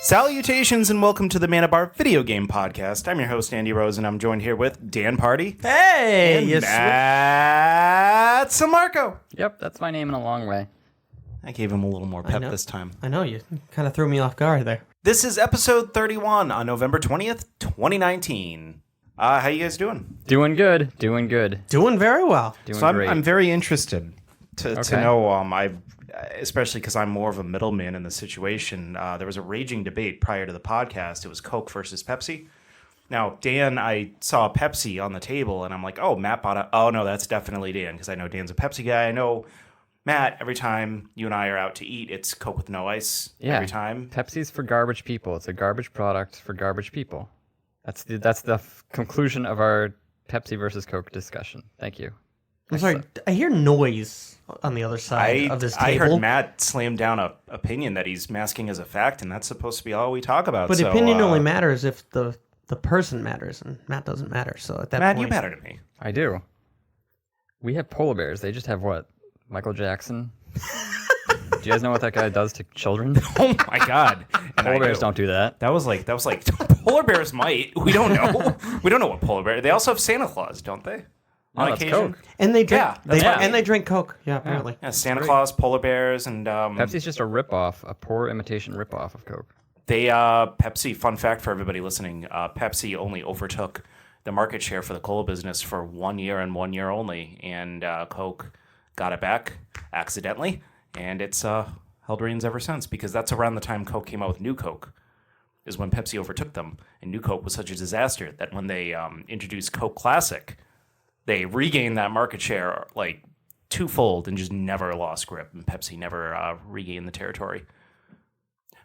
Salutations and welcome to the Manabar Video Game Podcast. I'm your host, Andy Rose, and I'm joined here with Dan Party. Hey! And Matt Samarco. Yep, that's my name in a long way. I gave him a little more pep this time. I know, you kind of threw me off guard there. This is episode 31 on November 20th, 2019. How you guys doing? Doing good. Doing Doing very well. great. I'm very interested to know, especially because I'm more of a middleman in the situation. There was a raging debate prior to the podcast. It was Coke versus Pepsi. Now, Dan, I saw Pepsi on the table, and I'm like, oh, Matt bought a... Oh, no, that's definitely Dan, because I know Dan's a Pepsi guy. I know, Matt, every time you and I are out to eat, it's Coke with no ice every time. Pepsi's for garbage people. It's a garbage product for garbage people. That's the conclusion of our Pepsi versus Coke discussion. Thank you. I'm sorry, I hear noise on the other side of this table. I heard Matt slam down a opinion that he's masking as a fact, and that's supposed to be all we talk about. But opinion only matters if the person matters, and Matt doesn't matter. So at that Matt, point... you matter to me. I do. We have polar bears. They just have what? Michael Jackson? Do you guys know what that guy does to children? Oh my God! And Polar bears don't do that. That was like polar bears might. We don't know. We don't know what polar bear. They also have Santa Claus, don't they? On that's occasion. Coke. And they drink, Yeah, and they drink Coke. Yeah, apparently. Yeah, Santa Claus, polar bears, and Pepsi's just a ripoff, a poor imitation ripoff of Coke. they Pepsi. Fun fact for everybody listening: Pepsi only overtook the market share for the cola business for 1 year and 1 year only, and Coke got it back accidentally, and it's held reigns ever since, because that's around the time Coke came out with New Coke, is when Pepsi overtook them, and New Coke was such a disaster that when they introduced Coke Classic, they regained that market share like twofold and just never lost grip, and Pepsi never regained the territory.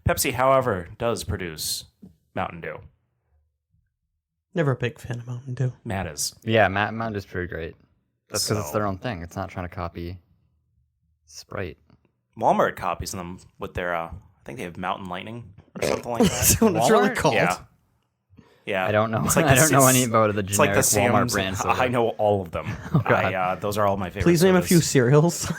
Pepsi, however, does produce Mountain Dew. Never a big fan of Mountain Dew. Matt is. Yeah, Mountain Dew's pretty great. That's because it's So- their own thing. It's not trying to copy Sprite. Walmart copies them with their, I think they have Mountain Lightning or something like that. That's what it's really Walmart? called. Yeah. Yeah. I don't know. It's like I the- don't know it's- any about the It's like generic the Walmart Sam's. brand. soda. I know all of them. God. Those are all my favorite. Please name a sodas. few cereals.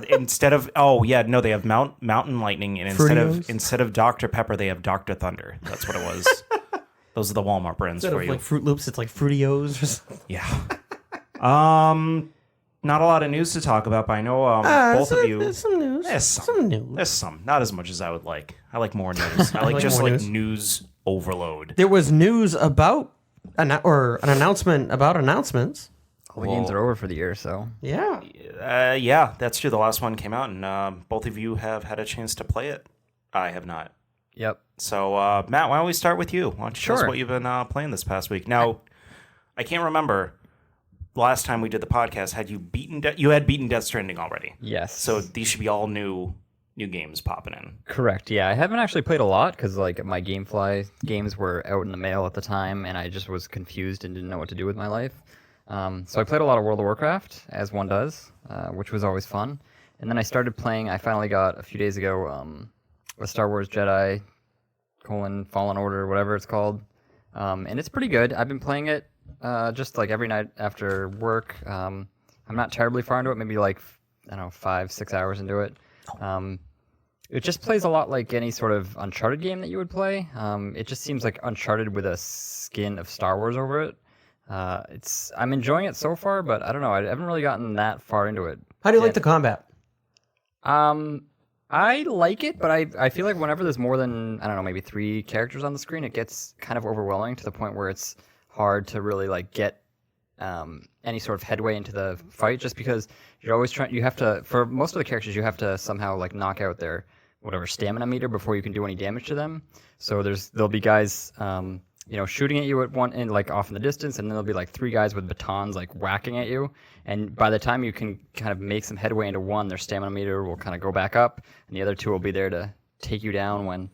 Instead of they have Mountain Lightning, and Fruitios? instead of Dr. Pepper, they have Dr. Thunder. That's what it was. Those are the Walmart brands Instead for of you. like Fruit Loops, it's like Fruitios or something. Yeah. Not a lot of news to talk about, but I know both of you. There's some news. There's some. news. There's some, not as much as I would like. I like more news. I like like just more like news. news overload. There was news about an announcement about announcements. All the games are over for the year, so Yeah. Yeah, that's true. The last one came out, and both of you have had a chance to play it. I have not. yep. So, Matt, why don't we start with you? Why don't you tell us Sure. what you've been playing this past week? Now, I can't remember last time we did the podcast. Had you beaten? You had beaten Death Stranding already. Yes. So these should be all new games popping in. Correct. Yeah, I haven't actually played a lot because like my GameFly games were out in the mail at the time, and I just was confused and didn't know what to do with my life. So I played a lot of World of Warcraft, as one does, which was always fun. And then I started playing. I finally got a few days ago a Star Wars Jedi Fallen Order, whatever it's called, and it's pretty good. I've been playing it just like every night after work. I'm not terribly far into it, maybe like 5-6 hours into it. It just plays a lot like any sort of Uncharted game that you would play. It just seems like Uncharted with a skin of Star Wars over it. I'm enjoying it so far, but I don't know. I haven't really gotten that far into it. How do you like the combat? I like it, but I feel like whenever there's more than, I don't know, maybe 3 characters on the screen, it gets kind of overwhelming to the point where it's hard to really like get any sort of headway into the fight, just because you're always you have to, for most of the characters, you have to somehow like knock out their whatever stamina meter before you can do any damage to them. So there'll be guys shooting at you at one end, like off in the distance, and then there'll be like 3 guys with batons like whacking at you. And by the time you can kind of make some headway into one, their stamina meter will kind of go back up, and the other 2 will be there to take you down when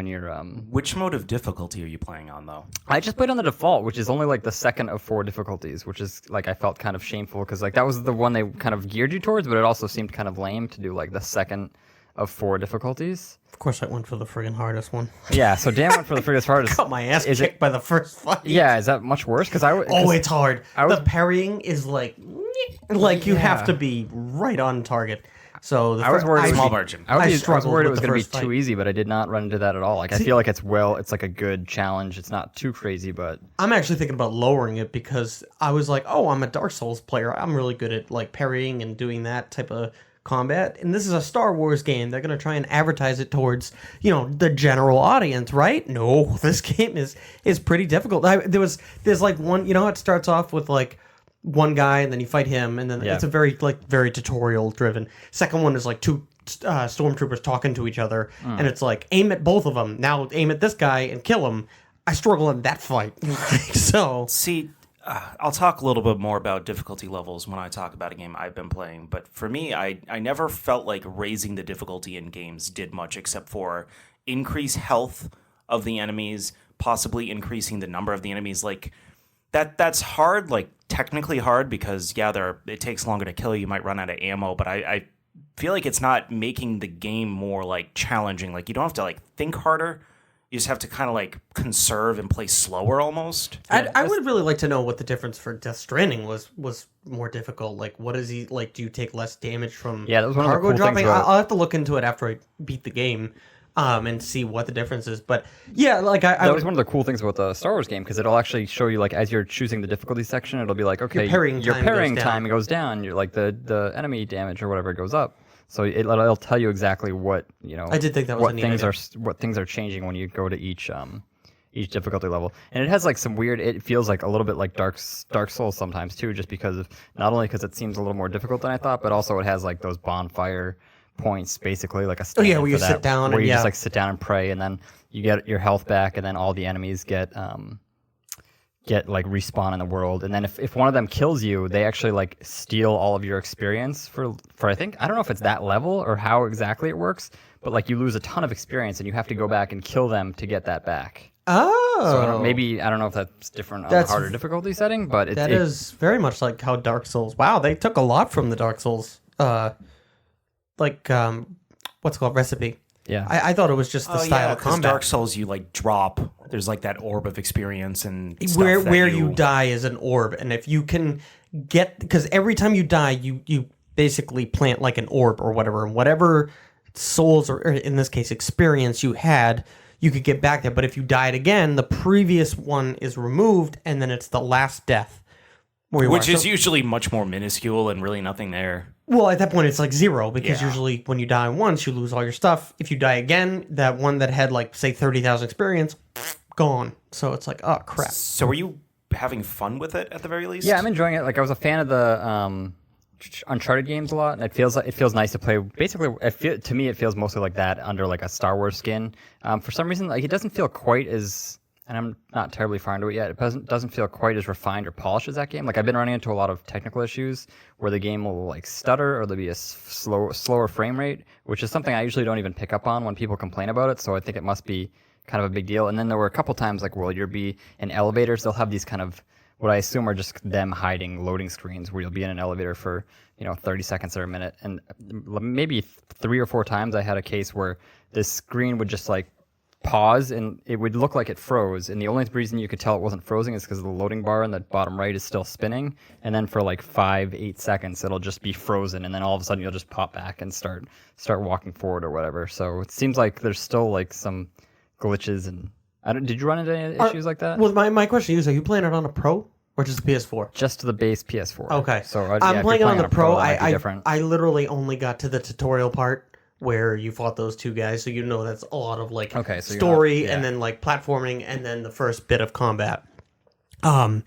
you're Which mode of difficulty are you playing on, though? I just played on the default, which is only like the second of 4 difficulties, which is like I felt kind of shameful because like that was the one they kind of geared you towards, but it also seemed kind of lame to do like the second of 4 difficulties. Of course, I went for the friggin' hardest one. Yeah, so Dan went for the friggin' hardest. Got my ass Is kicked it- by the first fight. Yeah, is that much worse? Because It's hard. I was- The parrying is like you have to be right on target. So I was worried. Small margin. I was struggled worried it with was the going to be first too fight. easy, but I did not run into that at all. Like I feel like it's like a good challenge. It's not too crazy, but I'm actually thinking about lowering it because I was like, oh, I'm a Dark Souls player. I'm really good at like parrying and doing that type of combat. And this is a Star Wars game. They're going to try and advertise it towards, the general audience, right? No, this game is pretty difficult. There's like one, it starts off with like one guy and then you fight him and then it's a very tutorial driven. Second one is like two stormtroopers talking to each other and it's like aim at both of them. Now aim at this guy and kill him. I struggle in that fight. So See, I'll talk a little bit more about difficulty levels when I talk about a game I've been playing. But for me, I never felt like raising the difficulty in games did much except for increase health of the enemies, possibly increasing the number of the enemies. Like that's hard, like technically hard because it takes longer to kill you. You might run out of ammo, but I feel like it's not making the game more like challenging. Like you don't have to like think harder. You just have to kind of like conserve and play slower almost. I would really like to know what the difference for Death Stranding was more difficult. Like, what is he like? Do you take less damage from that was one of the cargo cool dropping? things about I'll have to look into it after I beat the game, and see what the difference is. But yeah, like that was one of the cool things about the Star Wars game because it'll actually show you like as you're choosing the difficulty section, it'll be like okay, your parrying time goes down. You're like the enemy damage or whatever goes up. So it'll tell you exactly what I did think that was what things are changing when you go to each difficulty level, and it has like some weird. It feels like a little bit like Dark Souls sometimes too, just because of not only because it seems a little more difficult than I thought, but also it has like those bonfire points, basically like a stand where you sit down where and you just like sit down and pray, and then you get your health back, and then all the enemies get like respawn in the world, and then if one of them kills you, they actually like steal all of your experience for I think I don't know if it's that level or how exactly it works, but like you lose a ton of experience and you have to go back and kill them to get that back. Oh, so I don't know if that's different on the harder difficulty setting, but it is very much like how Dark Souls. Wow, they took a lot from the Dark Souls, what's it called, recipe. Yeah, I thought it was just the style of combat. Dark Souls, you like drop. There's like that orb of experience and stuff where you die is an orb, and if you can because every time you die, you basically plant like an orb or whatever, and whatever souls or in this case experience you had, you could get back there. But if you died again, the previous one is removed, and then it's the last death. Which is usually much more minuscule and really nothing there. Well, at that point, it's like zero because usually when you die once, you lose all your stuff. If you die again, that one that had like, say, 30,000 experience, gone. So it's like, oh, crap. So were you having fun with it at the very least? Yeah, I'm enjoying it. Like I was a fan of the Uncharted games a lot, and it feels nice to play. Basically, to me, it feels mostly like that under like a Star Wars skin. For some reason, like it doesn't feel quite as... And I'm not terribly far into it yet. It doesn't feel quite as refined or polished as that game. Like I've been running into a lot of technical issues where the game will like stutter or there'll be a slower frame rate, which is something I usually don't even pick up on when people complain about it. So I think it must be kind of a big deal. And then there were a couple times like where you'll be in elevators. They'll have these kind of what I assume are just them hiding loading screens where you'll be in an elevator for 30 seconds or a minute. And maybe 3 or 4 times I had a case where this screen would just like pause and it would look like it froze, and the only reason you could tell it wasn't frozen is because the loading bar in the bottom right is still spinning, and then for like 5-8 seconds it'll just be frozen, and then all of a sudden you'll just pop back and start walking forward or whatever. So it seems like there's still like some glitches. And did you run into any issues like that? Well, my question is, are you playing it on a Pro or just the PS4? Just the base PS4. Okay, so I'm playing it on the Pro. I literally only got to the tutorial part where you fought those 2 guys, so that's a lot of like story and then like platforming and then the first bit of combat. And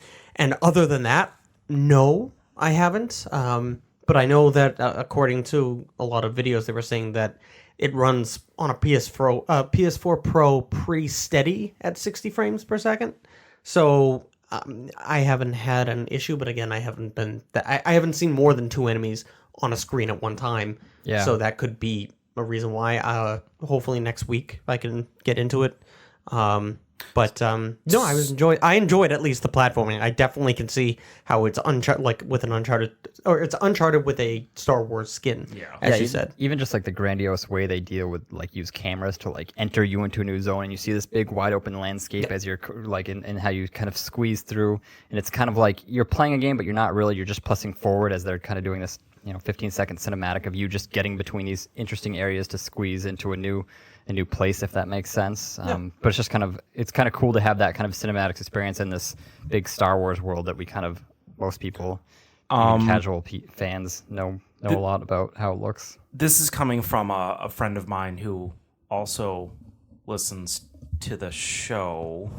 other than that, no, I haven't. But I know that according to a lot of videos, they were saying that it runs on a PS4 Pro pretty steady at 60 frames per second. So I haven't had an issue, but again, I haven't seen more than 2 enemies on a screen at one time. Yeah. So that could be a reason why. Hopefully next week I can get into it. No, I enjoyed at least the platforming. I definitely can see how it's with an Uncharted, or it's Uncharted with a Star Wars skin. Yeah, as you said. Even just like the grandiose way they deal with like use cameras to like enter you into a new zone, and you see this big wide open landscape as you're like and how you kind of squeeze through, and it's kind of like you're playing a game, but you're not really. You're just pressing forward as they're kind of doing this 15-second cinematic of you just getting between these interesting areas to squeeze into a new place, if that makes sense. But it's just kind of cool to have that kind of cinematic experience in this big Star Wars world that we kind of, most people, casual fans know a lot about how it looks. This is coming from a friend of mine who also listens to the show.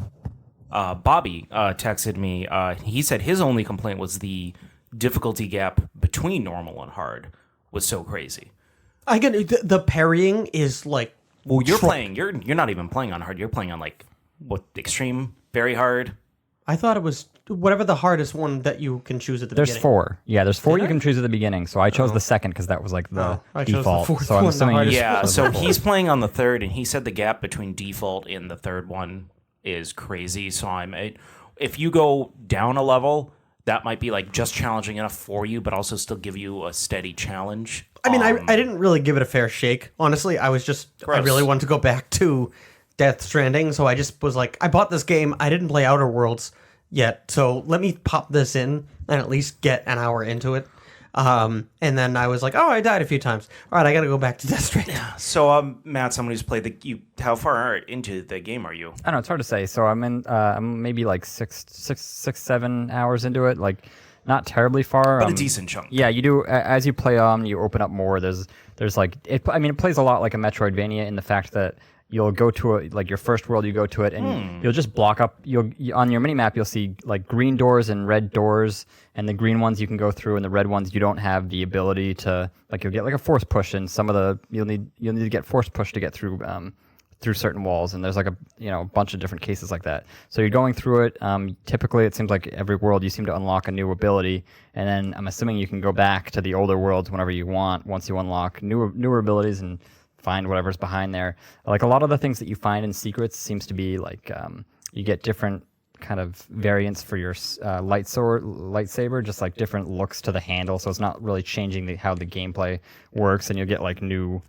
Bobby texted me. He said his only complaint was the difficulty gap between normal and hard was so crazy. I get the parrying is like. Well, you're playing. You're not even playing on hard. You're playing on like what, extreme, very hard. I thought it was whatever the hardest one that you can choose at the beginning. There's 4. Yeah, there's 4 you can choose at the beginning. So I chose the second because that was like the default. So I'm assuming so he's playing on the third, and he said the gap between default and the third one is crazy. So if you go down a level, that might be like just challenging enough for you, but also still give you a steady challenge. I mean, I didn't really give it a fair shake. Honestly, I really wanted to go back to Death Stranding, so I just was like, I bought this game. I didn't play Outer Worlds yet, so let me pop this in and at least get an hour into it. And then I was like, oh, I died a few times. All right, I got to go back to Death Stranding. Yeah. So, Matt, someone who's played how far into the game are you? I don't know. It's hard to say. So I'm maybe like 7 hours into it. Like, not terribly far. But a decent chunk. Yeah, you do. As you play on, you open up more. There's like, it plays a lot like a Metroidvania in the fact that you'll go to your first world, you go to it, and you'll just block up. On your mini map, you'll see like green doors and red doors, and the green ones you can go through, and the red ones you don't have the ability to. Like you'll get like a force push, and you'll need to get force push to get through certain walls, and there's like a bunch of different cases like that. So you're going through it. Typically, it seems like every world you seem to unlock a new ability, and then I'm assuming you can go back to the older worlds whenever you want once you unlock newer abilities and find whatever's behind there. Like a lot of the things that you find in secrets seems to be like you get different kind of variants for your lightsaber, just like different looks to the handle. So it's not really changing how the gameplay works, and you'll get like new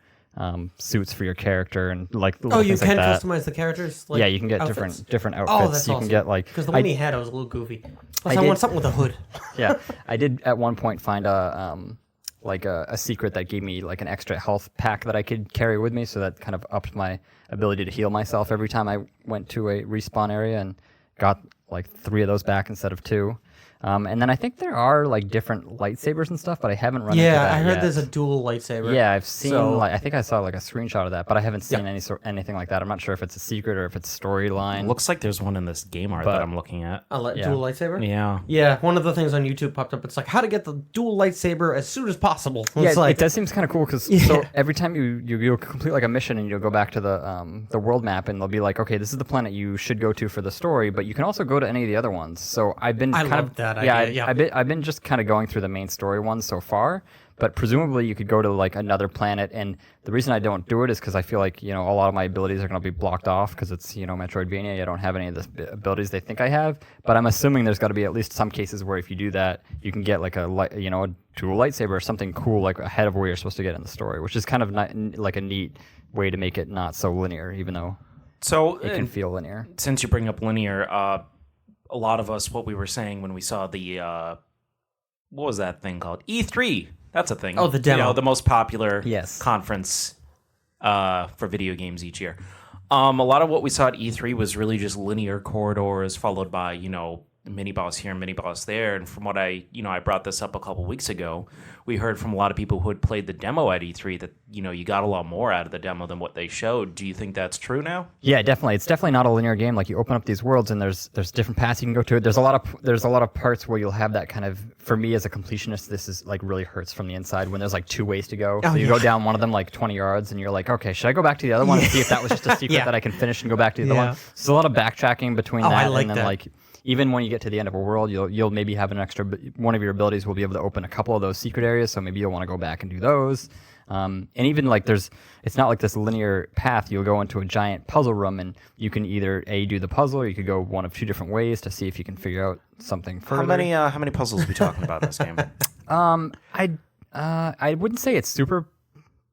suits for your character and like you can like customize the characters. Like, yeah, you can get outfits. different outfits. Oh, that's you awesome. Can get like because the one he had, I was a little goofy. Plus, I want something with a hood. Yeah, I did at one point find a secret that gave me like an extra health pack that I could carry with me, so that kind of upped my ability to heal myself every time I went to a respawn area, and got like 3 of those back instead of 2. And then I think there are like different lightsabers and stuff, but I haven't run into that Yeah, I heard yet. there's a dual lightsaber. Yeah, I've seen I think I saw like a screenshot of that, but I haven't seen anything like that. I'm not sure if it's a secret or if it's storyline. Looks like there's one in this game art that I'm looking at. Dual lightsaber? Yeah. Yeah, one of the things on YouTube popped up. It's like how to get the dual lightsaber as soon as possible. Yeah, it's like, it does seem kind of cool because so every time you'll complete like a mission and you'll go back to the world map, and they'll be like, okay, this is the planet you should go to for the story, but you can also go to any of the other ones. So I've been I've been just kind of going through the main story ones so far, but presumably you could go to like another planet, and the reason I don't do it is because I feel like a lot of my abilities are going to be blocked off because it's Metroidvania. I don't have any of the abilities they think I have, but I'm assuming there's got to be at least some cases where if you do that, you can get like a dual lightsaber or something cool like ahead of where you're supposed to get in the story, which is kind of like a neat way to make it not so linear, even though it can feel linear. Since you bring up linear, a lot of us, what we were saying when we saw the what was that thing called? E3. That's a thing. Oh, the demo. The most popular conference for video games each year. A lot of what we saw at E3 was really just linear corridors followed by, mini boss here, mini boss there. And from what I brought this up a couple weeks ago, we heard from a lot of people who had played the demo at E3 that, you got a lot more out of the demo than what they showed. Do you think that's true now? Yeah, definitely. It's definitely not a linear game. Like you open up these worlds and there's different paths you can go to it. There's a lot of parts where you'll have that kind of, for me as a completionist, this is like really hurts from the inside when there's like 2 ways to go. So you go down one of them like 20 yards and you're like, okay, should I go back to the other one and see if that was just a secret that I can finish and go back to the other one? So there's a lot of backtracking between that and then like even when you get to the end of a world, you'll maybe have an extra one of your abilities will be able to open a couple of those secret areas. So maybe you'll want to go back and do those. And even like it's not like this linear path. You'll go into a giant puzzle room and you can either do the puzzle, or you could go one of 2 different ways to see if you can figure out something further. How many puzzles are we talking about in this game? I wouldn't say it's super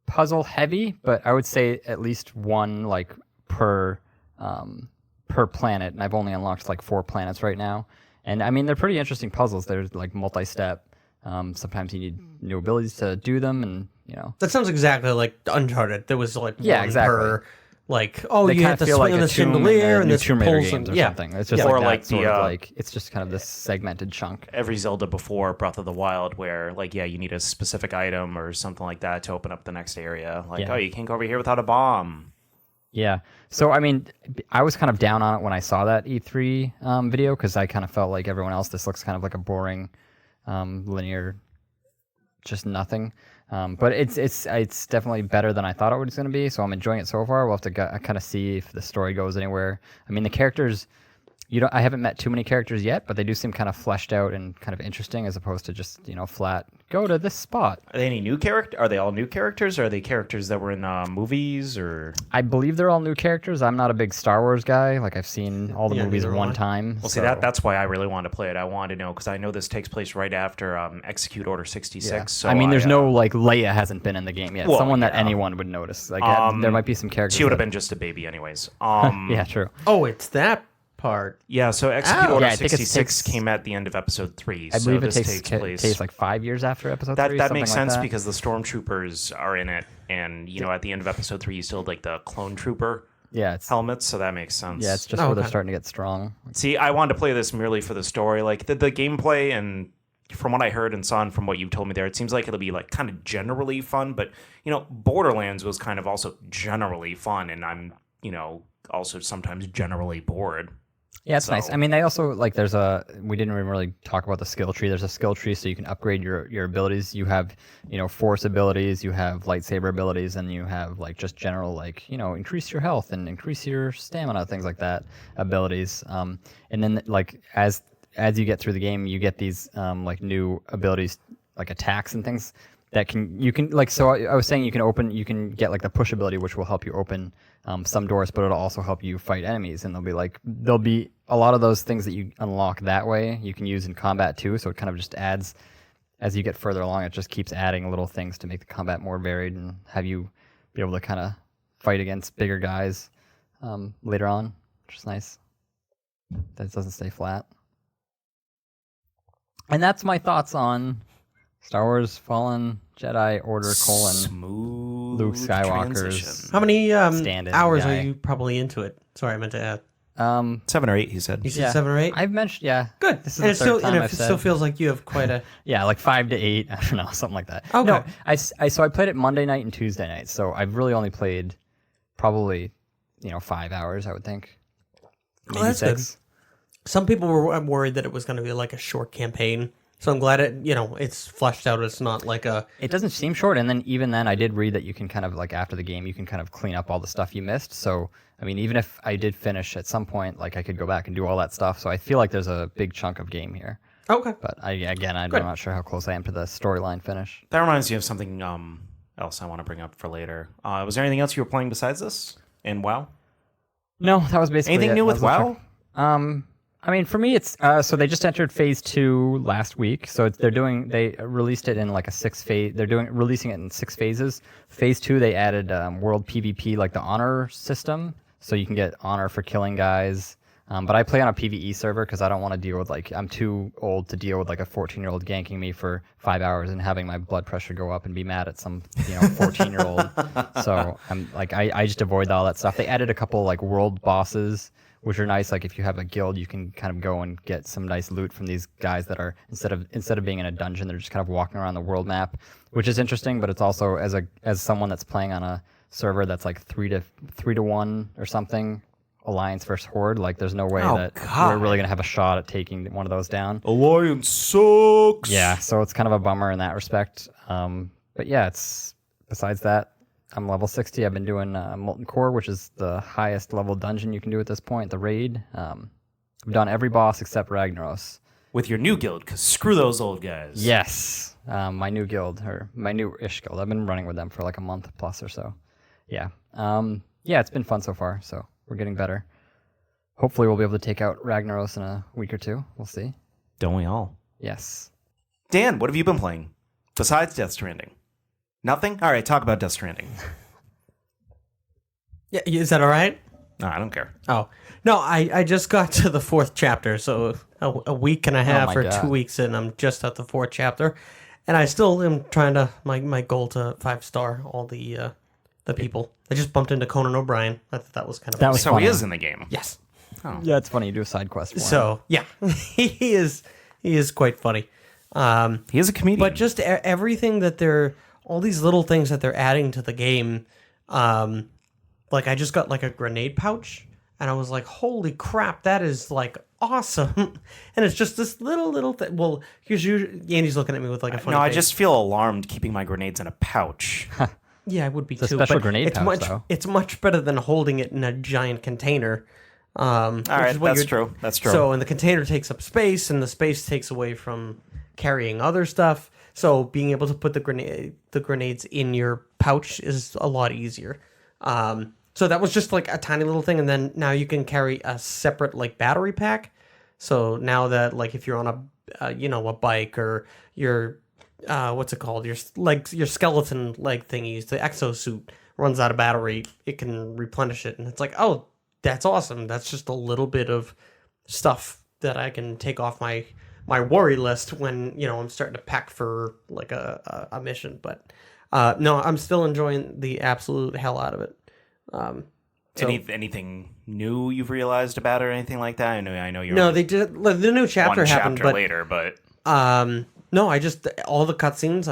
puzzle heavy, but I would say at least one like per planet, and I've only unlocked like 4 planets right now. And I mean, they're pretty interesting puzzles. There's like multi-step. Sometimes you need new abilities to do them, and that sounds exactly like Uncharted. There was like yeah, one exactly. per, like, oh, They you kind have of to feel swing like on a the chandelier and this Tomb Raider pulls games them. or Yeah, something. It's just Yeah. like Or that like sort the, of like it's just kind of this segmented chunk. Every Zelda before Breath of the Wild, where like you need a specific item or something like that to open up the next area. Like Yeah. you can't go over here without a bomb. Yeah. So, I mean, I was kind of down on it when I saw that E3 video because I kind of felt like everyone else, this looks kind of like a boring, linear, just nothing. But it's definitely better than I thought it was going to be. So I'm enjoying it so far. We'll have to kind of see if the story goes anywhere. I mean, the characters, I haven't met too many characters yet, but they do seem kind of fleshed out and kind of interesting as opposed to just, flat, go to this spot. Are they any new character? Are they all new characters? Or are they characters that were in movies? Or I believe they're all new characters. I'm not a big Star Wars guy. Like, I've seen all the movies one time. Well, see, that's why I really wanted to play it. I wanted to know, because I know this takes place right after Execute Order 66. Yeah. So I mean, there's no, like, Leia hasn't been in the game yet. Well, Someone that anyone would notice. Like, there might be some characters. She would have been just a baby anyways. Yeah, true. Oh, it's that part. Yeah, so Execute Order Yeah, I think it 66 takes- came at the end of episode 3. I believe so it this takes like 5 years after episode 3. That makes something sense like that. because the stormtroopers are in it, and at the end of episode 3, you still have like the clone trooper helmets, so that makes sense. Yeah, it's just where they're starting to get strong. See, I wanted to play this merely for the story, like the gameplay, and from what I heard and saw, and from what you told me there, it seems like it'll be like kind of generally fun. But Borderlands was kind of also generally fun, and I'm also sometimes generally bored. Yeah, it's nice. I mean, they also, like, we didn't even really talk about the skill tree. There's a skill tree so you can upgrade your abilities. You have, force abilities, you have lightsaber abilities, and you have, like, just general, like, increase your health and increase your stamina, things like that, abilities. And then, like, as you get through the game, you get these, like, new abilities, like attacks and things that so I was saying you can get, like, the push ability, which will help you open some doors, but it'll also help you fight enemies, and there'll be a lot of those things that you unlock that way you can use in combat too. So it kind of just adds, as you get further along, it just keeps adding little things to make the combat more varied and have you be able to kind of fight against bigger guys later on, which is nice. That doesn't stay flat. And that's my thoughts on Star Wars Fallen Jedi Order : Smooth Luke Skywalker's transition. How many stand-in hours guy. are you probably into it? Sorry, I meant to add. 7 or 8, he said. You said 7 or 8? I've mentioned, yeah. Good. This is And the third time it I've said. still feels like you have quite a... Yeah, like 5 to 8. I don't know, something like that. Okay. No, I played it Monday night and Tuesday night, so I've really only played probably 5 hours, I would think. Maybe Well, that's 6. good. Some people were worried that it was going to be like a short campaign. So I'm glad it's fleshed out. It's not like a... It doesn't seem short, and then even then, I did read that you can kind of, like, after the game, you can kind of clean up all the stuff you missed. So, I mean, even if I did finish at some point, like, I could go back and do all that stuff. So I feel like there's a big chunk of game here. Okay. But, I'm not sure how close I am to the storyline finish. That reminds me of something else I want to bring up for later. Was there anything else you were playing besides this? And WoW? No, that was basically Anything it. new with WoW? I mean, for me, it's so they just entered phase 2 last week. So they released it in like a 6 phase. They're releasing it in 6 phases. Phase 2, they added world PvP, like the honor system, so you can get honor for killing guys. But I play on a PvE server because I don't want to deal with I'm too old to deal with like a 14-year-old ganking me for 5 hours and having my blood pressure go up and be mad at some 14-year-old. So I'm like I just avoid all that stuff. They added a couple like world bosses, which are nice. Like if you have a guild, you can kind of go and get some nice loot from these guys that are instead of being in a dungeon, they're just kind of walking around the world map, which is interesting. But it's also as someone that's playing on a server that's like 3 to 1 or something, Alliance versus Horde. Like there's no way we're really gonna have a shot at taking one of those down. Alliance sucks. Yeah, so it's kind of a bummer in that respect. But yeah, it's besides that. I'm level 60. I've been doing Molten Core, which is the highest level dungeon you can do at this point, the raid. I've done every boss except Ragnaros. With your new guild, because screw those old guys. Yes, my new guild, or my new-ish guild. I've been running with them for like a month plus or so. Yeah. Yeah, it's been fun so far, so we're getting better. Hopefully we'll be able to take out Ragnaros in a week or two. We'll see. Don't we all? Yes. Dan, what have you been playing? Besides Death Stranding? Nothing? All right, talk about Death Stranding. Yeah, is that all right? No, I don't care. Oh, no, I just got to the 4th chapter, so a week and a half or God. 2 weeks in, I'm just at the 4th chapter. And I still am trying to, my goal to 5-star all the people. I just bumped into Conan O'Brien. I thought that was kind of That was So funny. he is in the game. Yes. Yeah, it's funny. You do a side quest for him. So, yeah, he is quite funny. He is a comedian. But just everything that all these little things that they're adding to the game, like I just got like a grenade pouch, and I was like, holy crap, that is like awesome. And it's just this little thing. Well, because Andy's looking at me with like a funny no, I face. just feel alarmed keeping my grenades in a pouch. Yeah, I would be It's a too. special but grenade it's pouch, much, though. It's much better than holding it in a giant container. All right, that's true. That's true. So, and the container takes up space, and the space takes away from carrying other stuff. So, being able to put the grenades in your pouch is a lot easier. So that was just like a tiny little thing, and then now you can carry a separate like battery pack. So now that like if you're on a bike or your what's it called, your skeleton leg thingies, the exosuit runs out of battery, it can replenish it, and it's like, oh, that's awesome. That's just a little bit of stuff that I can take off my worry list when I'm starting to pack for like a mission. But no, I'm still enjoying the absolute hell out of it. Anything new you've realized about it or anything like that? I know you're No, they did. The new chapter one happened, chapter but later, but no, I just all the cutscenes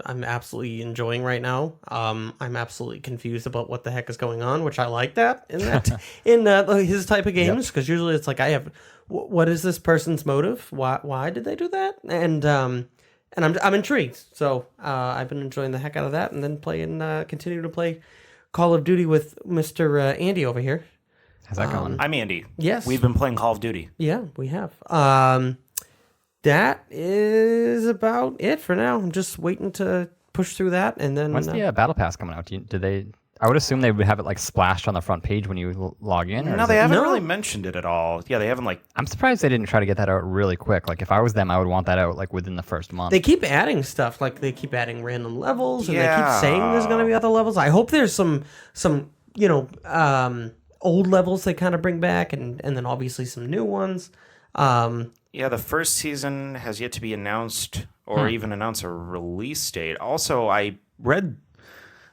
I'm absolutely enjoying right now. I'm absolutely confused about what the heck is going on, which I like that in his type of games, because usually it's like what is this person's motive? Why did they do that? And I'm intrigued. So I've been enjoying the heck out of that, and then continue to play Call of Duty with Mr. Andy over here. How's that going? I'm Andy. Yes. We've been playing Call of Duty. Yeah, we have. That is about it for now. I'm just waiting to push through that, and then When's the Battle Pass coming out? I would assume they would have it like splashed on the front page when you log in. No, they haven't really mentioned it at all. Yeah, they haven't I'm surprised they didn't try to get that out really quick. Like if I was them, I would want that out like within the first month. They keep adding stuff, like they keep adding random levels, and they keep saying there's going to be other levels. I hope there's some old levels they kind of bring back, and then obviously some new ones. Yeah, the first season has yet to be announced or even announce a release date. Also, I don't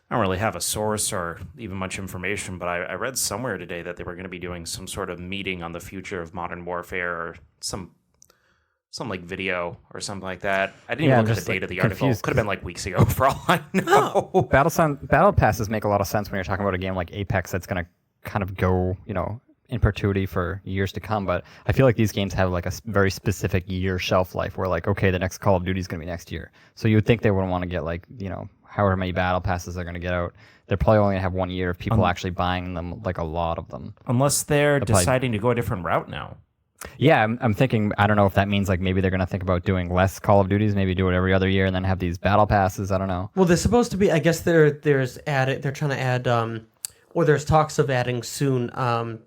really have a source or even much information, but I read somewhere today that they were going to be doing some sort of meeting on the future of Modern Warfare or some like video or something like that. I didn't even look at the date of the article. Could have been like weeks ago for all I know. Battle passes make a lot of sense when you're talking about a game like Apex that's going to kind of go, in perpetuity for years to come. But I feel like these games have like a very specific year shelf life where like, okay, the next Call of Duty is going to be next year. So you would think they wouldn't want to get like, however many battle passes they're going to get out. They're probably only going to have 1 year of people actually buying them, like a lot of them. Unless they're deciding to go a different route now. Yeah, I'm thinking, I don't know if that means like maybe they're going to think about doing less Call of Duties, maybe do it every other year and then have these battle passes. I don't know. Well, they're supposed to be, I guess they're trying to add, or there's talks of adding soon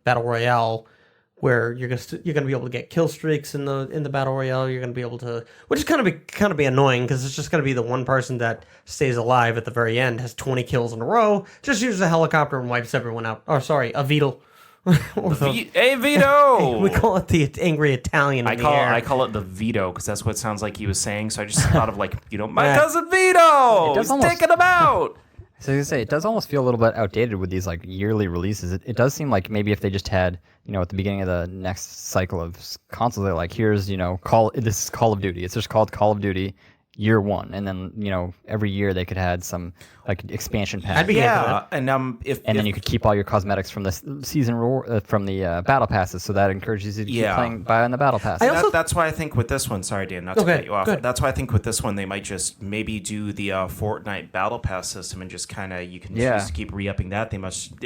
Battle Royale, where you're gonna be able to get kill streaks in the Battle Royale. You're gonna be able to, which is kind of be annoying because it's just gonna be the one person that stays alive at the very end, has 20 kills in a row, just uses a helicopter and wipes everyone out. Or sorry, a Vito. Hey Vito! We call it the angry Italian. I call it the Vito because that's what it sounds like he was saying. So I just thought of like, my cousin Vito. He's taking him out. So you say it does almost feel a little bit outdated with these like yearly releases. It does seem like maybe if they just had, at the beginning of the next cycle of consoles, they're like, here's, this is Call of Duty. It's just called Call of Duty year one, and then every year they could add some like expansion pack. I'd be happy and then you could keep all your cosmetics from the season from the battle passes, so that encourages you to keep buying the battle pass. That's why I think with this one, sorry Dan, not to cut you off. Good. That's why I think with this one they might just maybe do the Fortnite battle pass system and just kind of just keep re-upping that.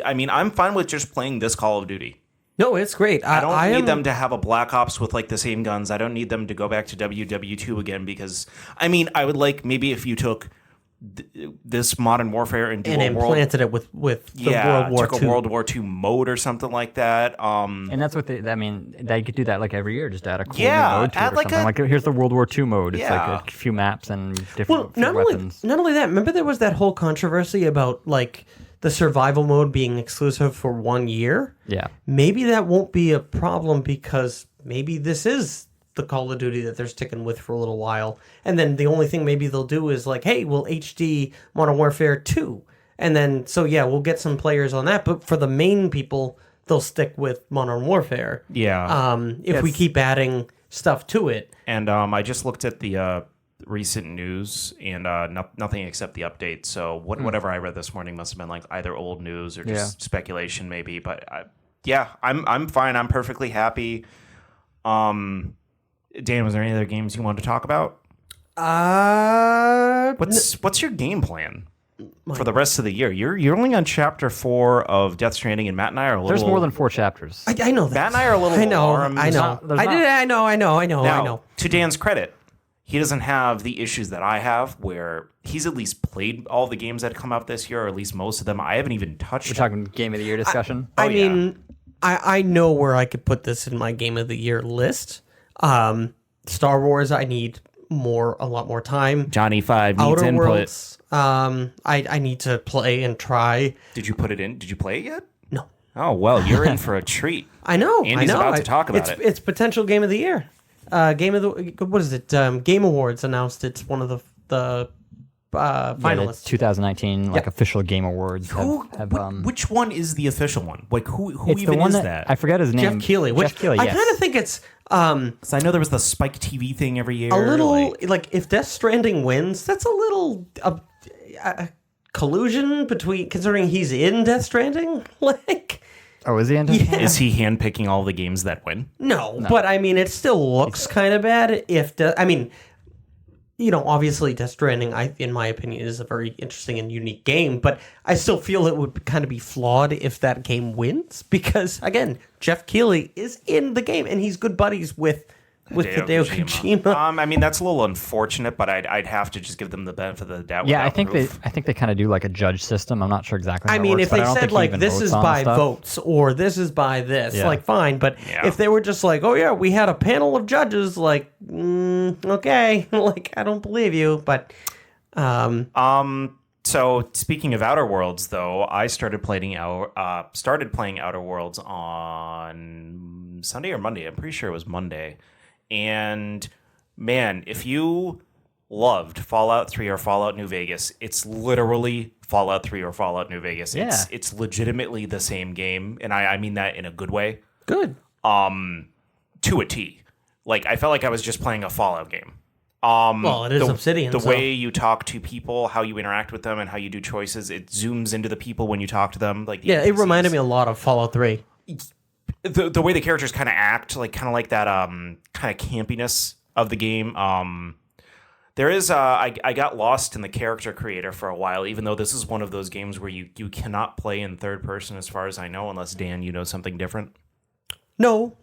I'm fine with just playing this Call of Duty. No, it's great. I don't need them to have a Black Ops with like the same guns. I don't need them to go back to WW2 again because I would like maybe if you took this Modern Warfare and implanted it with the World War took II. a World War II mode or something like that. And that's what they could do that like every year, just add a cool new mode to it or something. Like here's the World War II mode. It's like a few maps and different weapons. Not only that, remember there was that whole controversy about like the survival mode being exclusive for 1 year, maybe that won't be a problem because maybe this is the Call of Duty that they're sticking with for a little while. And then the only thing maybe they'll do is like, hey, we'll HD Modern Warfare 2. And then, so yeah, we'll get some players on that. But for the main people, they'll stick with Modern Warfare. Yeah. If we keep adding stuff to it. And I just looked at the recent news and nothing except the update. So whatever I read this morning must have been like either old news or just speculation maybe. But I'm fine. I'm perfectly happy. Dan, was there any other games you wanted to talk about? What's your game plan for the rest of the year? You're only on chapter 4 of Death Stranding, and Matt and I are a little. There's more than 4 chapters. I know that. Matt and I are a little. I know. Alarmed. I know. I know. To Dan's credit, he doesn't have the issues that I have, where he's at least played all the games that come out this year, or at least most of them. I haven't even touched. We're talking Game of the Year discussion. I mean, I know where I could put this in my Game of the Year list. Star Wars, I need a lot more time. Johnny 5 needs Outer input. Worlds, I need to play and try. Did you put it in? Did you play it yet? No. Oh well, you're in for a treat. I know. Andy's about to talk about it. It's potential Game of the Year. What is it? Game Awards announced it's one of the finalists. 2019 official Game Awards. Which one is the official one? Like who it's even the one is that? I forget his name. Jeff Keighley. Jeff Keighley. I Yes. kind of think it's So I know there was the Spike TV thing every year. a little like if Death Stranding wins, that's a little collusion between considering he's in Death Stranding. Like, oh, is he in? Yeah. Is he handpicking all the games that win? No, but I mean, it still looks kind of bad. Obviously, Death Stranding, in my opinion, is a very interesting and unique game, but I still feel it would kind of be flawed if that game wins because, again, Jeff Keighley is in the game and he's good buddies with Hideo Kojima. That's a little unfortunate, but I'd have to just give them the benefit of the doubt. Yeah, I think they kind of do like a judge system. I'm not sure exactly. How it works, if they said like this is by votes or this is by this, like fine. But if they were just like, oh yeah, we had a panel of judges, like okay, like I don't believe you. But So speaking of Outer Worlds, though, I started playing Outer Worlds on Sunday or Monday. I'm pretty sure it was Monday. And man, if you loved Fallout 3 or Fallout New Vegas, it's literally Fallout 3 or Fallout New Vegas. Yeah. It's legitimately the same game, and I mean that in a good way. Good. To a T. Like I felt like I was just playing a Fallout game. Well, it is Obsidian. The way you talk to people, how you interact with them, and how you do choices, it zooms into the people when you talk to them. Like it reminded me a lot of Fallout 3. The way the characters kind of act, like that kind of campiness of the game. There is I got lost in the character creator for a while, even though this is one of those games where you cannot play in third person, as far as I know, unless Dan, you know something different. No.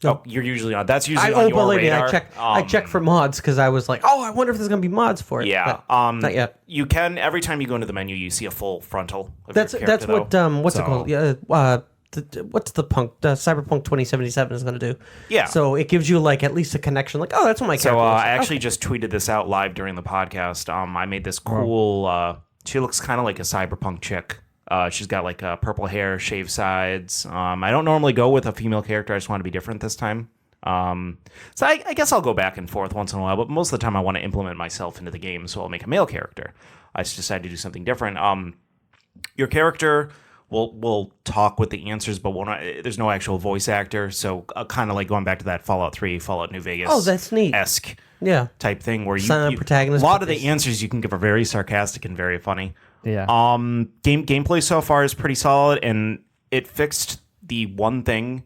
Oh, you're usually on. That's usually on your radar. I checked for mods because I was like, oh, I wonder if there's gonna be mods for it. Yeah, not yet. You can every time you go into the menu, you see a full frontal. That's what what's it called? Yeah, what's the Cyberpunk 2077 is gonna do? Yeah. So it gives you like at least a connection. Like, oh, that's what my character. So looks like. I actually just tweeted this out live during the podcast. I made this cool. She looks kind of like a cyberpunk chick. She's got like purple hair, shaved sides. I don't normally go with a female character. I just want to be different this time. So I guess I'll go back and forth once in a while, but most of the time I want to implement myself into the game, so I'll make a male character. I just decided to do something different. Your character will talk with the answers, but there's no actual voice actor, so kind of like going back to that Fallout 3, Fallout New Vegas. Oh, that's neat. Esque. Yeah. Type thing where protagonist. A lot of the answers you can give are very sarcastic and very funny. Yeah. Gameplay so far is pretty solid, and it fixed the one thing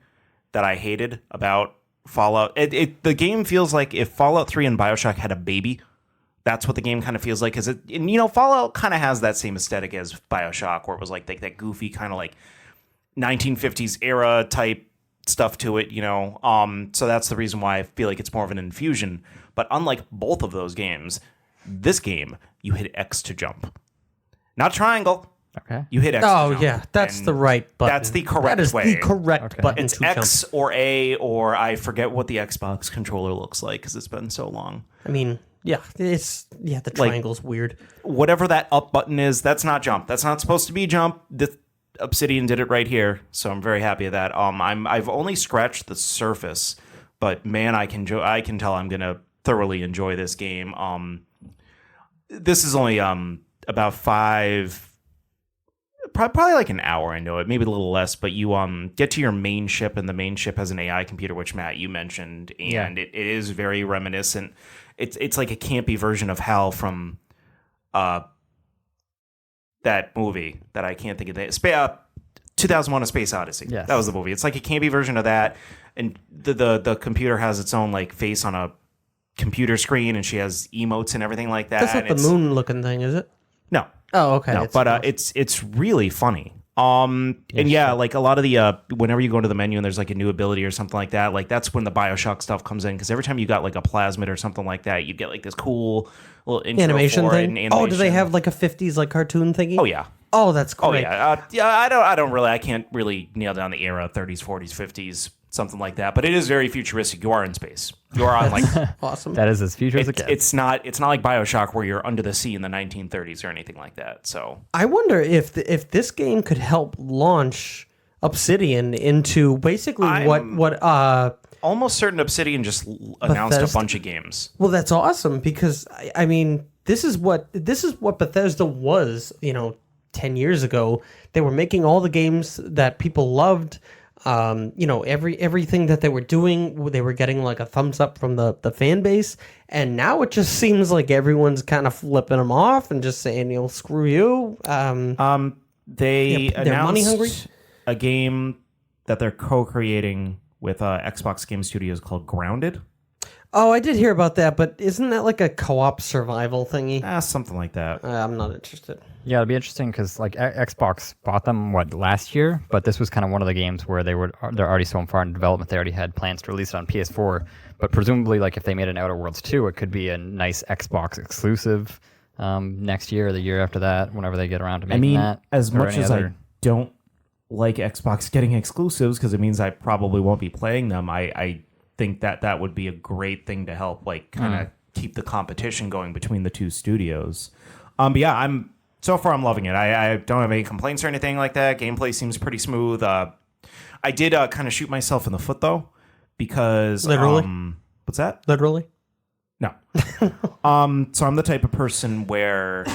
that I hated about Fallout. The game feels like if Fallout 3 and BioShock had a baby, that's what the game kind of feels like. Fallout kind of has that same aesthetic as BioShock, where it was like that goofy kind of like 1950s era type stuff to it, So that's the reason why I feel like it's more of an infusion. But unlike both of those games, this game, you hit X to jump. Not triangle. Okay. You hit X to jump. Oh, yeah. That's the right button. That's the correct way. That is the correct button It's to X jump. or A, or I forget what the Xbox controller looks like because it's been so long. I mean, Yeah, the triangle's weird. Whatever that up button is, that's not jump. That's not supposed to be jump. Obsidian did it right here, so I'm very happy of that. I've only scratched the surface, but man, I can tell I'm gonna thoroughly enjoy this game. This is only about probably like an hour into it, maybe a little less. But you get to your main ship, and the main ship has an AI computer, which Matt you mentioned, and it is very reminiscent. It's like a campy version of HAL from that movie that I can't think of the 2001: A Space Odyssey. Yes. That was the movie. It's like a campy version of that, and the computer has its own like face on a computer screen, and she has emotes and everything like that. That's not the moon looking thing, is it? No. Oh, okay. No, but it's really funny. And yeah, like a lot of the whenever you go into the menu and there's like a new ability or something like that, like that's when the BioShock stuff comes in, because every time you got like a plasmid or something like that, you get like this cool little intro animation thing. Animation. Oh, do they have like a 50s like cartoon thingy? Oh yeah. Oh, that's great. Oh yeah. I can't really nail down the era, 30s, 40s, 50s, something like that. But it is very futuristic. You are in space. You are on like awesome. That is as future as it gets. It's not like BioShock where you're under the sea in the 1930s or anything like that. So I wonder if this game could help launch Obsidian into basically what almost certain Obsidian just announced a bunch of games. Well, that's awesome, because I mean this is what Bethesda was, 10 years ago. They were making all the games that people loved. Everything that they were doing, they were getting like a thumbs up from the fan base, and now it just seems like everyone's kind of flipping them off and just saying, screw you. They they're money hungry. announced a game that they're co-creating with Xbox Game Studios called Grounded. Oh, I did hear about that, but isn't that like a co-op survival thingy? Something like that. I'm not interested. Yeah, it'd be interesting because like Xbox bought them last year, but this was kind of one of the games where they're already so far in development. They already had plans to release it on PS4, but presumably like if they made an Outer Worlds 2, it could be a nice Xbox exclusive next year or the year after that, whenever they get around to making that. As much as I don't like Xbox getting exclusives because it means I probably won't be playing them, I think that would be a great thing to help like kind of keep the competition going between the two studios. But yeah, so far I'm loving it. I don't have any complaints or anything like that. Gameplay seems pretty smooth. I did kind of shoot myself in the foot though, because literally. What's that? Literally? No. So I'm the type of person where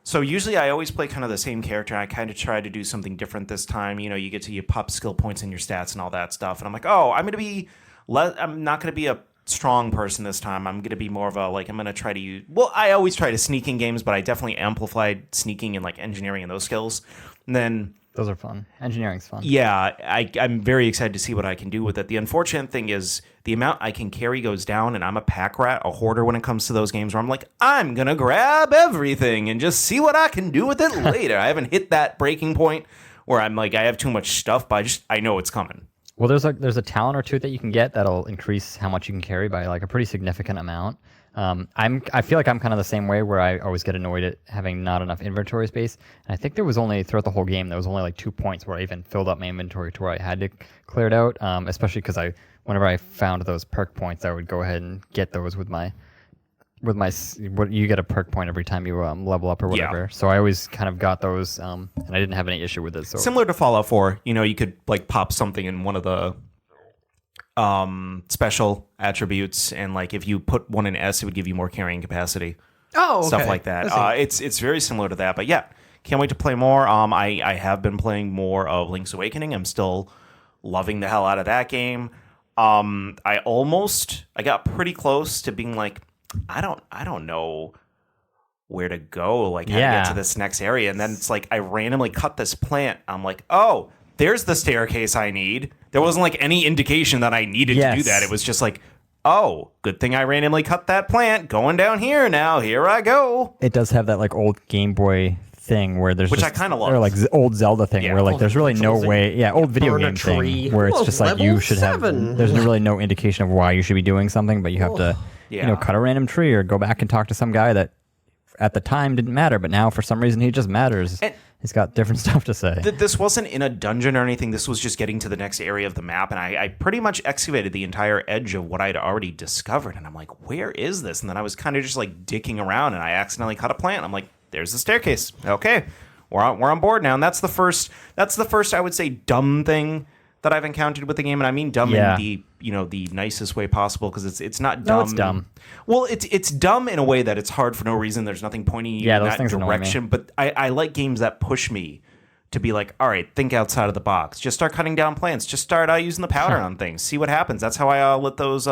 so usually I always play kind of the same character, and I kind of try to do something different this time. You pop skill points in your stats and all that stuff, and I'm like, I'm not going to be a strong person this time. I'm going to be more of I'm going to try to use... Well, I always try to sneak in games, but I definitely amplified sneaking and engineering and those skills. And then... Those are fun. Engineering's fun. Yeah, I'm very excited to see what I can do with it. The unfortunate thing is the amount I can carry goes down, and I'm a pack rat, a hoarder when it comes to those games where I'm like, I'm going to grab everything and just see what I can do with it later. I haven't hit that breaking point where I'm like, I have too much stuff, but I know it's coming. Well, there's a talent or two that you can get that'll increase how much you can carry by a pretty significant amount. I feel like I'm kind of the same way, where I always get annoyed at having not enough inventory space. And I think there was only throughout the whole game there was only 2 points where I even filled up my inventory to where I had to clear it out. Especially because whenever I found those perk points, I would go ahead and get those with my you get a perk point every time you level up or whatever. Yeah. So I always kind of got those, and I didn't have any issue with it. So similar to Fallout 4, you could pop something in one of the special attributes, and if you put one in S, it would give you more carrying capacity. Oh, okay. Stuff like that. It's very similar to that, but yeah, can't wait to play more. I have been playing more of Link's Awakening. I'm still loving the hell out of that game. I got pretty close to being I don't know where to go, how to get to this next area. And then it's I randomly cut this plant. I'm like, oh, there's the staircase I need. There wasn't any indication that I needed to do that. It was just oh, good thing I randomly cut that plant. Going down here now. Here I go. It does have that old Game Boy thing where there's which I kind of love, or old Zelda thing where there's really no way, old video game thing where it's just you should have. There's really no indication of why you should be doing something, but you have to cut a random tree or go back and talk to some guy that at the time didn't matter, but now for some reason he just matters. And he's got different stuff to say. This wasn't in a dungeon or anything. This was just getting to the next area of the map, and I pretty much excavated the entire edge of what I'd already discovered, and I'm like, where is this? And then I was kind of just like dicking around, and I accidentally cut a plant. I'm like, there's the staircase. Okay, we're on board now, and that's the first I would say dumb thing that I've encountered with the game, and I mean dumb in the nicest way possible, because it's not dumb. No, it's dumb. Well, it's dumb in a way that it's hard for no reason. There's nothing pointing you in that direction. But I like games that push me to be like, all right, think outside of the box. Just start cutting down plants. Just start using the powder on things. See what happens. That's how I lit those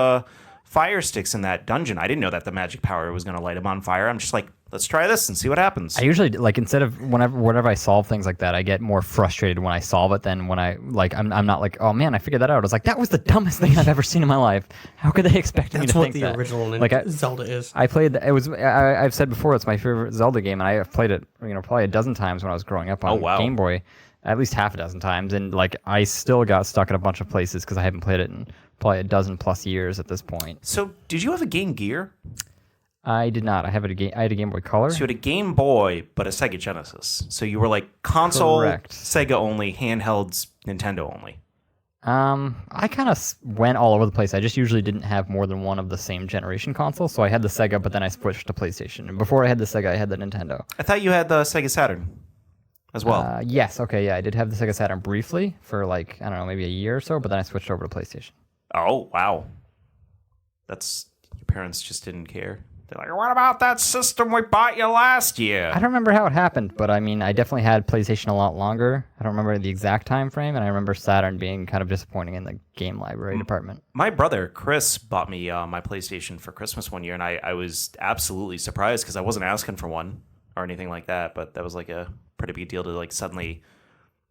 fire sticks in that dungeon. I didn't know that the magic power was going to light them on fire. I'm just like, let's try this and see what happens. I usually, like, instead of whenever I solve things like that, I get more frustrated when I solve it than when I'm not like, oh man, I figured that out. I was like, that was the dumbest thing I've ever seen in my life. How could they expect me to think that? That's what the original Zelda is. I played I've said before, it's my favorite Zelda game, and I have played it, probably a dozen times when I was growing up on Game Boy, at least half a dozen times, and like I still got stuck in a bunch of places because I haven't played it in probably a dozen plus years at this point. So, did you have a Game Gear? I did not. I had a Game Boy Color. So you had a Game Boy, but a Sega Genesis. So you were like console, Correct. Sega only, handhelds, Nintendo only. I kind of went all over the place. I just usually didn't have more than one of the same generation console. So I had the Sega, but then I switched to PlayStation. And before I had the Sega, I had the Nintendo. I thought you had the Sega Saturn as well. Yes. Okay. Yeah, I did have the Sega Saturn briefly for like, I don't know, maybe a year or so, but then I switched over to PlayStation. Oh, wow. Your parents just didn't care. They're like, what about that system we bought you last year? I don't remember how it happened, but I mean, I definitely had PlayStation a lot longer. I don't remember the exact time frame, and I remember Saturn being kind of disappointing in the game library department. My brother, Chris, bought me my PlayStation for Christmas one year, and I was absolutely surprised because I wasn't asking for one or anything like that, but that was like a pretty big deal to like suddenly,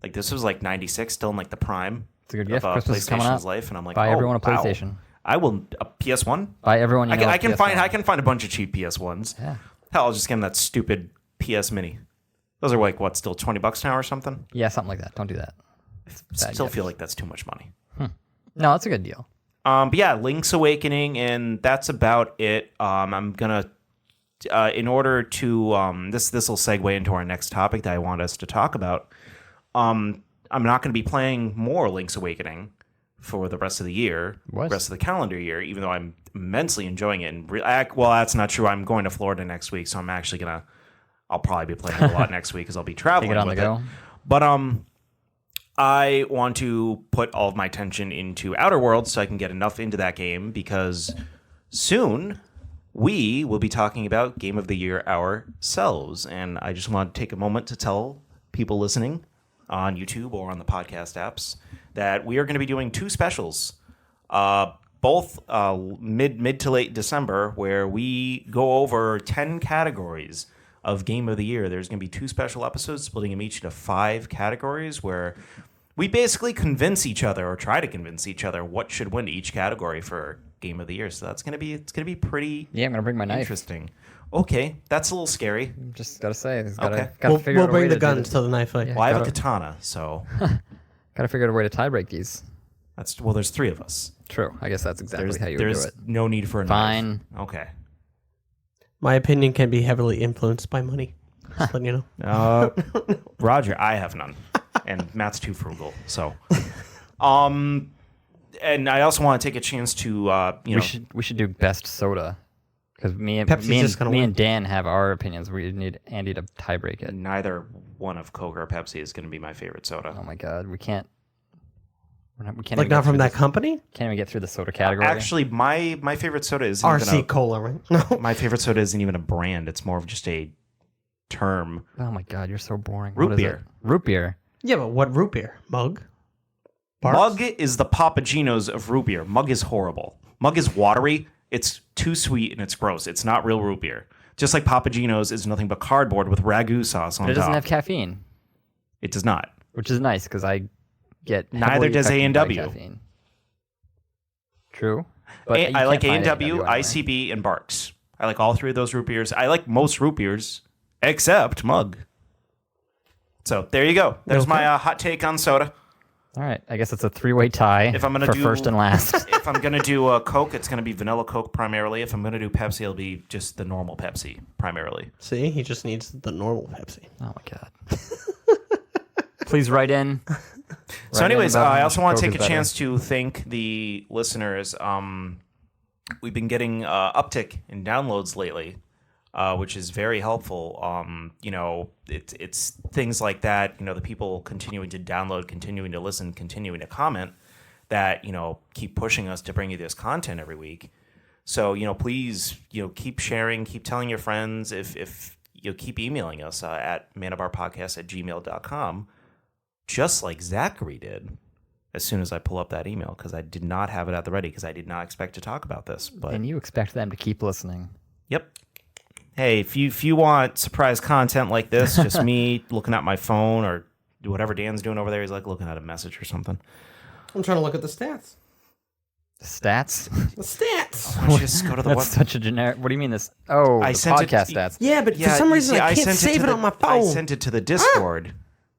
like this was like 96, still in like the prime it's a good gift. of Christmas is coming up. life, and I'm like, buy everyone a wow. PlayStation. I will a PS1. Buy everyone. I can find a bunch of cheap PS1s. Yeah. Hell, I'll just get them that stupid PS Mini. Those are like what, still $20 now or something? Yeah, something like that. Don't do that. Still feel like that's too much money. No, that's a good deal. But yeah, Link's Awakening, and that's about it. I'm gonna, in order to this will segue into our next topic that I want us to talk about. I'm not going to be playing more Link's Awakening for the rest of the year, rest of the calendar year, even though I'm immensely enjoying it. And well, that's not true. I'm going to Florida next week, so I'm actually I'll probably be playing a lot next week because I'll be traveling Take it on with the go. it. But I want to put all of my attention into Outer Worlds so I can get enough into that game, because soon we will be talking about Game of the Year ourselves. And I just want to take a moment to tell people listening on YouTube or on the podcast apps that we are going to be doing two specials, both mid to late December, where we go over 10 categories of Game of the Year. There's going to be two special episodes splitting them each into 5 categories, where we basically convince each other, or try to convince each other, what should win each category for Game of the Year. So it's going to be pretty I'm going to bring my knife. Interesting. Okay, that's a little scary. Just got to say, we'll bring the guns to the knife fight. Yeah, well, I have a katana, so got to figure out a way to tie break these. There's 3 of us. True. I guess that's exactly how you would do it. There's no need for a Fine. knife. Okay. My opinion can be heavily influenced by money. Just letting you know. Roger, I have none, and Matt's too frugal. So, and I also want to take a chance to we should do best soda, because me and Dan have our opinions. We need Andy to tie break it. Neither one of Coke or Pepsi is going to be my favorite soda. Oh my God, we can't. We can't like not from that company. Can't even get through the soda category. Actually, my favorite soda is RC Cola, right? No, my favorite soda isn't even a brand. It's more of just a term. Oh my God, you're so boring. Root beer. Root beer. Yeah, but what root beer? Mug? Barks? Mug is the Papagenos of root beer. Mug is horrible. Mug is watery. It's too sweet and it's gross. It's not real root beer. Just like Papagenos is nothing but cardboard with ragu sauce on top. It doesn't have caffeine. It does not. Which is nice, because I get neither does A&W. True. But I like A&W, ICB, and Barks. I like all 3 of those root beers. I like most root beers, except Mug. So there you go. There's my hot take on soda. All right, I guess it's a 3-way tie If I'm gonna for do first and last. If I'm gonna do a Coke, it's gonna be vanilla Coke primarily. If I'm gonna do Pepsi, it'll be just the normal Pepsi primarily. See, he just needs the normal Pepsi. Oh my god! Please write in. So, anyways, I also want to Coke take is a chance to thank the listeners. We've been getting uptick in downloads lately, which is very helpful. It's things like that. The people continuing to download, continuing to listen, continuing to comment that keep pushing us to bring you this content every week. So please keep sharing, keep telling your friends. If you keep emailing us at manabarpodcast@gmail.com, just like Zachary did. As soon as I pull up that email, because I did not have it at the ready, because I did not expect to talk about this. But and you expect them to keep listening. Yep. Hey, if you want surprise content like this, just me looking at my phone or whatever Dan's doing over there, he's like looking at a message or something. I'm trying to look at the stats. The stats? The stats! Why don't you just go to the That's such a generic... What do you mean this? Oh, I the sent podcast it, stats. Yeah, but for some reason I can't save it on my phone. I sent it to the Discord.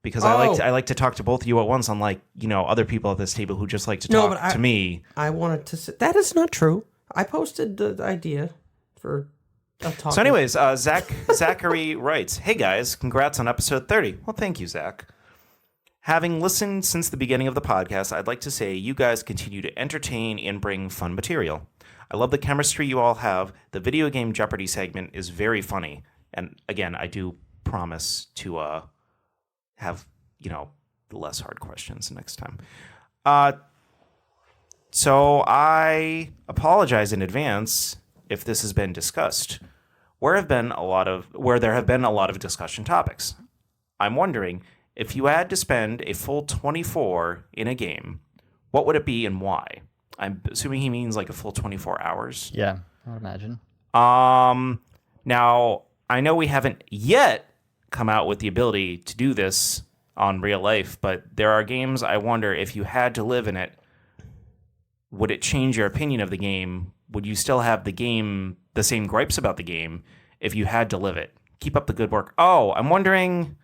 Because I like to talk to both of you at once, unlike other people at this table who just like to talk to me. I wanted to say that is not true. I posted the idea for a talk. So, anyways, Zachary writes, "Hey guys, congrats on episode 30." Well, thank you, Zach. Having listened since the beginning of the podcast, I'd like to say you guys continue to entertain and bring fun material. I love the chemistry you all have. The video game Jeopardy segment is very funny, and again, I do promise to have less hard questions next time. So I apologize in advance if this has been discussed. Where there have been a lot of discussion topics. I'm wondering if you had to spend a full 24 in a game, what would it be and why? I'm assuming he means like a full 24 hours. Yeah, I would imagine. Now I know we haven't yet come out with the ability to do this on real life, but there are games I wonder if you had to live in it, would it change your opinion of the game? Would you still have the same gripes about the game if you had to live it? Keep up the good work. Oh, I'm wondering...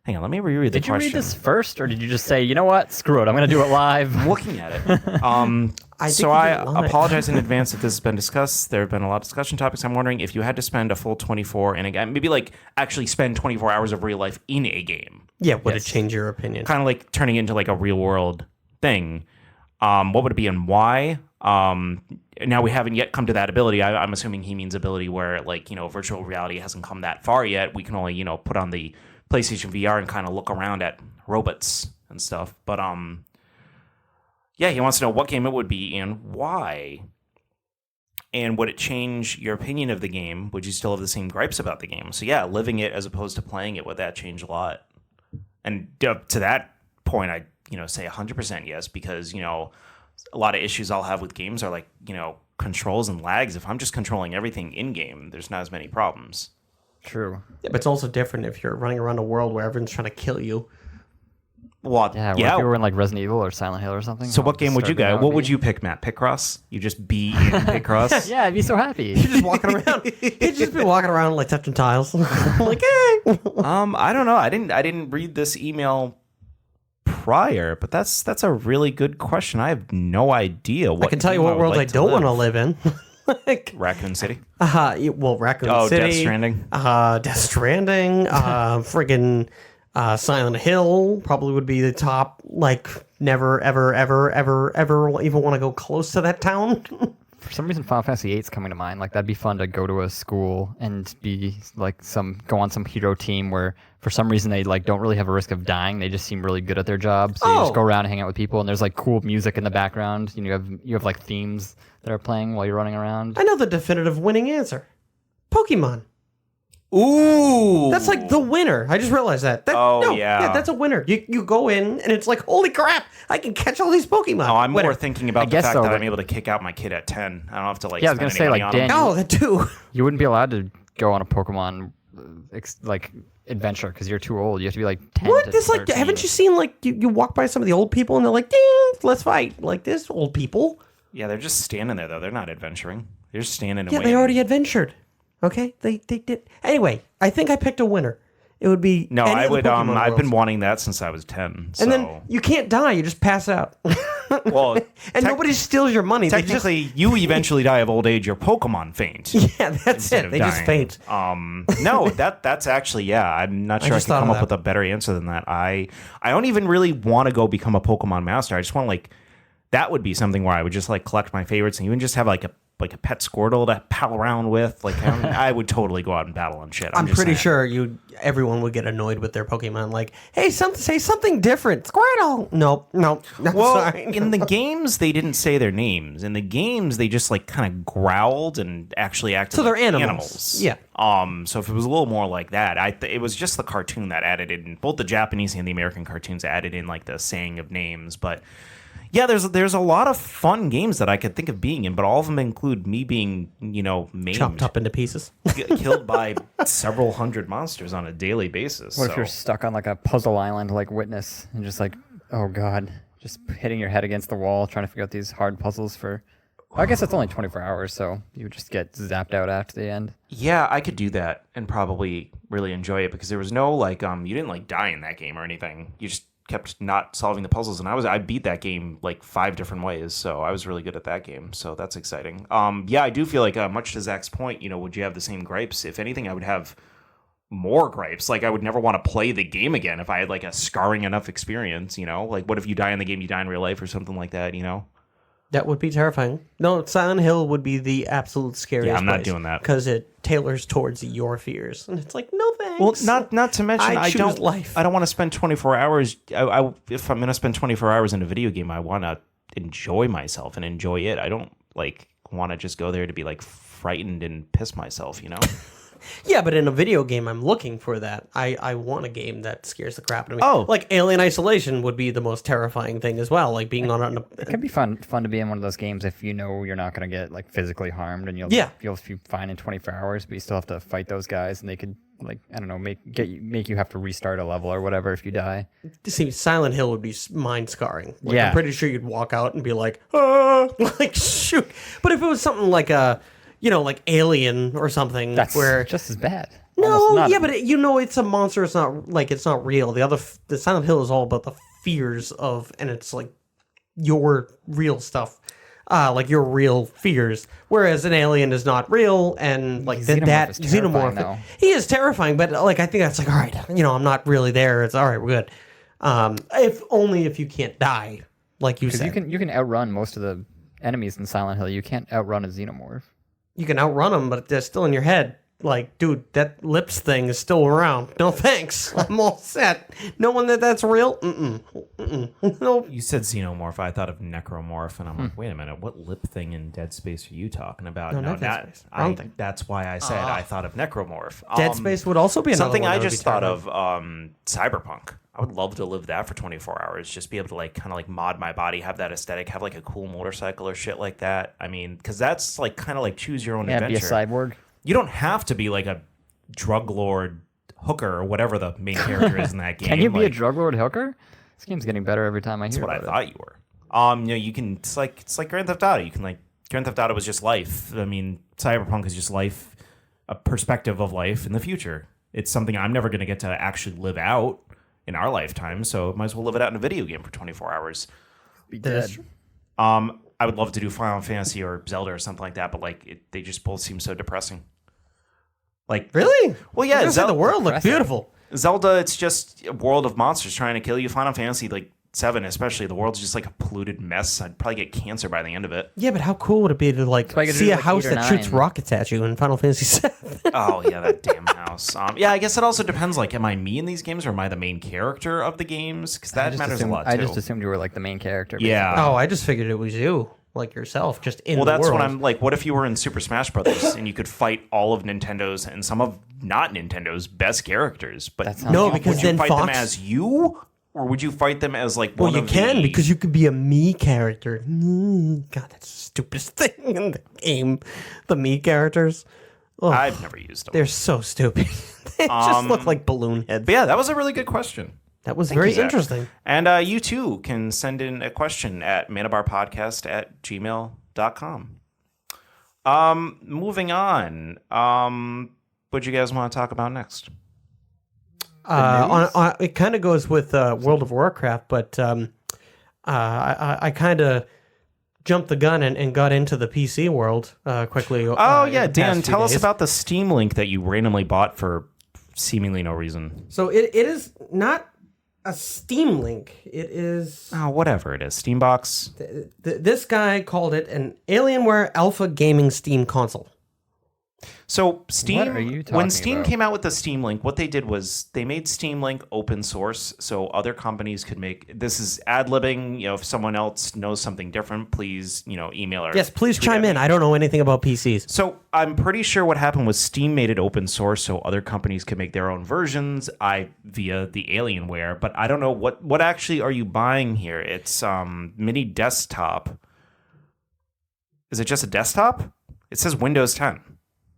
Hang on, let me reread the question. Did you read this first, or did you just say, you know what, screw it, I'm going to do it live? I'm looking at it. I apologize in advance if this has been discussed. There have been a lot of discussion topics. I'm wondering if you had to spend a full 24 in a game, maybe like actually spend 24 hours of real life in a game. Yeah, would it change your opinion? Kind of like turning it into like a real world thing. What would it be and why? Now we haven't yet come to that ability. I'm assuming he means ability where virtual reality hasn't come that far yet. We can only put on the PlayStation VR and kind of look around at robots and stuff. But yeah, he wants to know what game it would be and why. And would it change your opinion of the game? Would you still have the same gripes about the game? So yeah, living it as opposed to playing it, would that change a lot? And to that point, I say 100% yes, because a lot of issues I'll have with games are like controls and lags. If I'm just controlling everything in game, there's not as many problems. True. Yeah, but it's also different if you're running around a world where everyone's trying to kill you. Well, yeah. If you were in like Resident Evil or Silent Hill or something. So what game would you go? What would you pick, Matt? Picross? You just be in Picross? Yeah, I'd be so happy. You're just walking around. You'd just be walking around like touching tiles. Like, hey. I don't know. I didn't read this email prior, but that's a really good question. I have no idea what. I can tell you what world I don't want to live in. Like Raccoon City. Raccoon City. Death Stranding. Death Stranding. Friggin' Silent Hill probably would be the top. Like, never, ever, ever, ever, ever even want to go close to that town. For some reason, Final Fantasy VIII is coming to mind. Like, that'd be fun to go to a school and be like go on some hero team where, for some reason, they like don't really have a risk of dying. They just seem really good at their job. So you just go around and hang out with people, and there's like cool music in the background. You have like themes that are playing while you're running around. I know the definitive winning answer. Pokemon. Ooh. That's like the winner. I just realized that. Yeah, that's a winner. You go in, and it's like, holy crap, I can catch all these Pokemon. Oh, I'm more thinking about the fact that I'm able to kick out my kid at 10. I don't have to like spend any money on him. Oh, that too. You wouldn't be allowed to go on a Pokemon adventure because you're too old. You have to be like 10 What? to This 13. like, haven't you seen like you walk by some of the old people and they're like, ding, let's fight. Like this old people. Yeah, they're just standing there though. They're not adventuring. They're just standing and Yeah, waiting. they already adventured. Okay, they did. Anyway, I think I picked a winner. It would be No, any I of the would. Pokemon I've been worlds. wanting that since I was 10. So. And then you can't die; you just pass out. Well, and nobody steals your money. They just- technically, you eventually die of old age. Your Pokemon faint. yeah, that's instead it. of They just dying. faint. No, that's actually, yeah. I'm not sure I just can thought come of up that. with a better answer than that. I don't even really want to go become a Pokemon master. I just want to like that would be something where I would just like collect my favorites and even just have like a pet Squirtle to pal around with. Like I would totally go out and battle and shit. I'm just pretty saying. sure everyone would get annoyed with their Pokemon. Like, hey, say something different, Squirtle. Nope. Well, Sorry. in the games, they didn't say their names. In the games, they just like kind of growled and actually acted. So they're like animals. Yeah. So if it was a little more like that, it was just the cartoon that added in. Both the Japanese and the American cartoons added in like the saying of names, but. Yeah, there's a lot of fun games that I could think of being in, but all of them include me being, maimed, Chopped up into pieces. killed by several hundred monsters on a daily basis. What if you're stuck on like a puzzle island like Witness and just like, oh god, just hitting your head against the wall trying to figure out these hard puzzles for... I guess it's only 24 hours, so you would just get zapped out after the end. Yeah, I could do that and probably really enjoy it because there was no like you didn't like die in that game or anything. You just kept not solving the puzzles, and I beat that game like 5 different ways, so I was really good at that game. So that's exciting. Yeah, I do feel like much to Zach's point, would you have the same gripes? If anything, I would have more gripes. Like I would never want to play the game again if I had like a scarring enough experience. Like what if you die in the game, you die in real life or something like that? That would be terrifying. No, Silent Hill would be the absolute scariest. Yeah, I'm not doing that because it tailors towards your fears, and it's like, no thanks. Well, not to mention, I choose life. don't want to spend 24 hours. If I'm going to spend 24 hours in a video game, I want to enjoy myself and enjoy it. I don't like want to just go there to be like frightened and piss myself. Yeah, but in a video game, I'm looking for that. I want a game that scares the crap out of me. Oh. Like Alien Isolation would be the most terrifying thing as well. Like being on a... It can be fun to be in one of those games if you know you're not going to get like physically harmed and you'll be fine in 24 hours, but you still have to fight those guys and they could like, I don't know, make you have to restart a level or whatever if you die. See, Silent Hill would be mind scarring. Like, Yeah. I'm pretty sure you'd walk out and be like, ah, like shoot. But if it was something like like Alien or something, That's where just as bad. no, Almost not- yeah, but it's a monster. It's not real. The Silent Hill is all about the fears of, and it's like your real stuff, like your real fears. Whereas an alien is not real, and like Xenomorph is terrifying, though. he is terrifying. But like I think that's like, all right, I'm not really there. It's all right, we're good. If you can't die, like you 'Cause said, you can outrun most of the enemies in Silent Hill. You can't outrun a xenomorph. you can outrun them, but they're still in your head. Like, dude, that lips thing is still around. No thanks. I'm all set. Knowing that's real? No. You said xenomorph. I thought of necromorph, and I'm like, wait a minute, what lip thing in Dead Space are you talking about? No, not Dead Space. Wrong thing. That's why I said I thought of necromorph. Dead Space would also be another something one I that would just be thought terrifying. of. Cyberpunk. I would love to live that for 24 hours. Just be able to like kind of like mod my body, have that aesthetic, have like a cool motorcycle or shit like that. I mean, because that's like kind of like choose your own Yeah, adventure. be a cyborg. You don't have to be like a drug lord hooker or whatever the main character is in that game. Can you be a Like, drug lord hooker? This game's getting better every time I hear That's what I about thought you were. You can. It's like Grand Theft Auto. You can like Grand Theft Auto was just life. I mean, Cyberpunk is just life, a perspective of life in the future. It's something I'm never going to get to actually live out in our lifetime. So might as well live it out in a video game for 24 hours. Be That's dead. true. I would love to do Final Fantasy or Zelda or something like that, but like they just both seem so depressing. Like Really? Well, yeah, The world looked Depressing. beautiful. Zelda, it's just a world of monsters trying to kill you. Final Fantasy, like 7 especially, the world's just like a polluted mess. I'd probably get cancer by the end of it. Yeah, but how cool would it be to like why you gotta see do, a like, house 8 or that shoots 9. rockets at you in Final Fantasy VII? Oh, yeah, that damn house. Yeah, I guess it also depends, like, am I me in these games or am I the main character of the games? Because that matters a lot, too. I just assumed you were like the main character. Yeah. Oh, I just figured it was you, like yourself, just in Well, the that's world. what I'm like. What if you were in Super Smash Brothers and you could fight all of Nintendo's and some of not Nintendo's best characters? But That sounds No, awful. because would you then fight Fox. them as you, or would you fight them as like Well, one you of can the... because you could be a me character. God, that's the stupidest thing in the game. The me characters. Oh, I've never used them. they're so stupid. They just look like balloon heads. But yeah, that was a really good question. That was Thank very you, Zach. interesting. And you too can send in a question at manabarpodcast@gmail.com. Moving on. What do you guys want to talk about next? It kind of goes with World of Warcraft, but I kind of jumped the gun and got into the PC world quickly. Oh, yeah. Dan, tell us about the Steam Link that you randomly bought for seemingly no reason. So it is not a Steam Link. It is... Oh, whatever it is. Steambox. This guy called it an Alienware Alpha Gaming Steam Console. So Steam, when Steam about? came out with the Steam Link, what they did was they made Steam Link open source, so other companies could make. This is ad-libbing. If someone else knows something different, please email or yes, please chime in. I don't know anything about PCs. So I'm pretty sure what happened was Steam made it open source, so other companies could make their own versions. Via the Alienware, but I don't know what actually are you buying here. It's mini desktop. Is it just a desktop? It says Windows 10.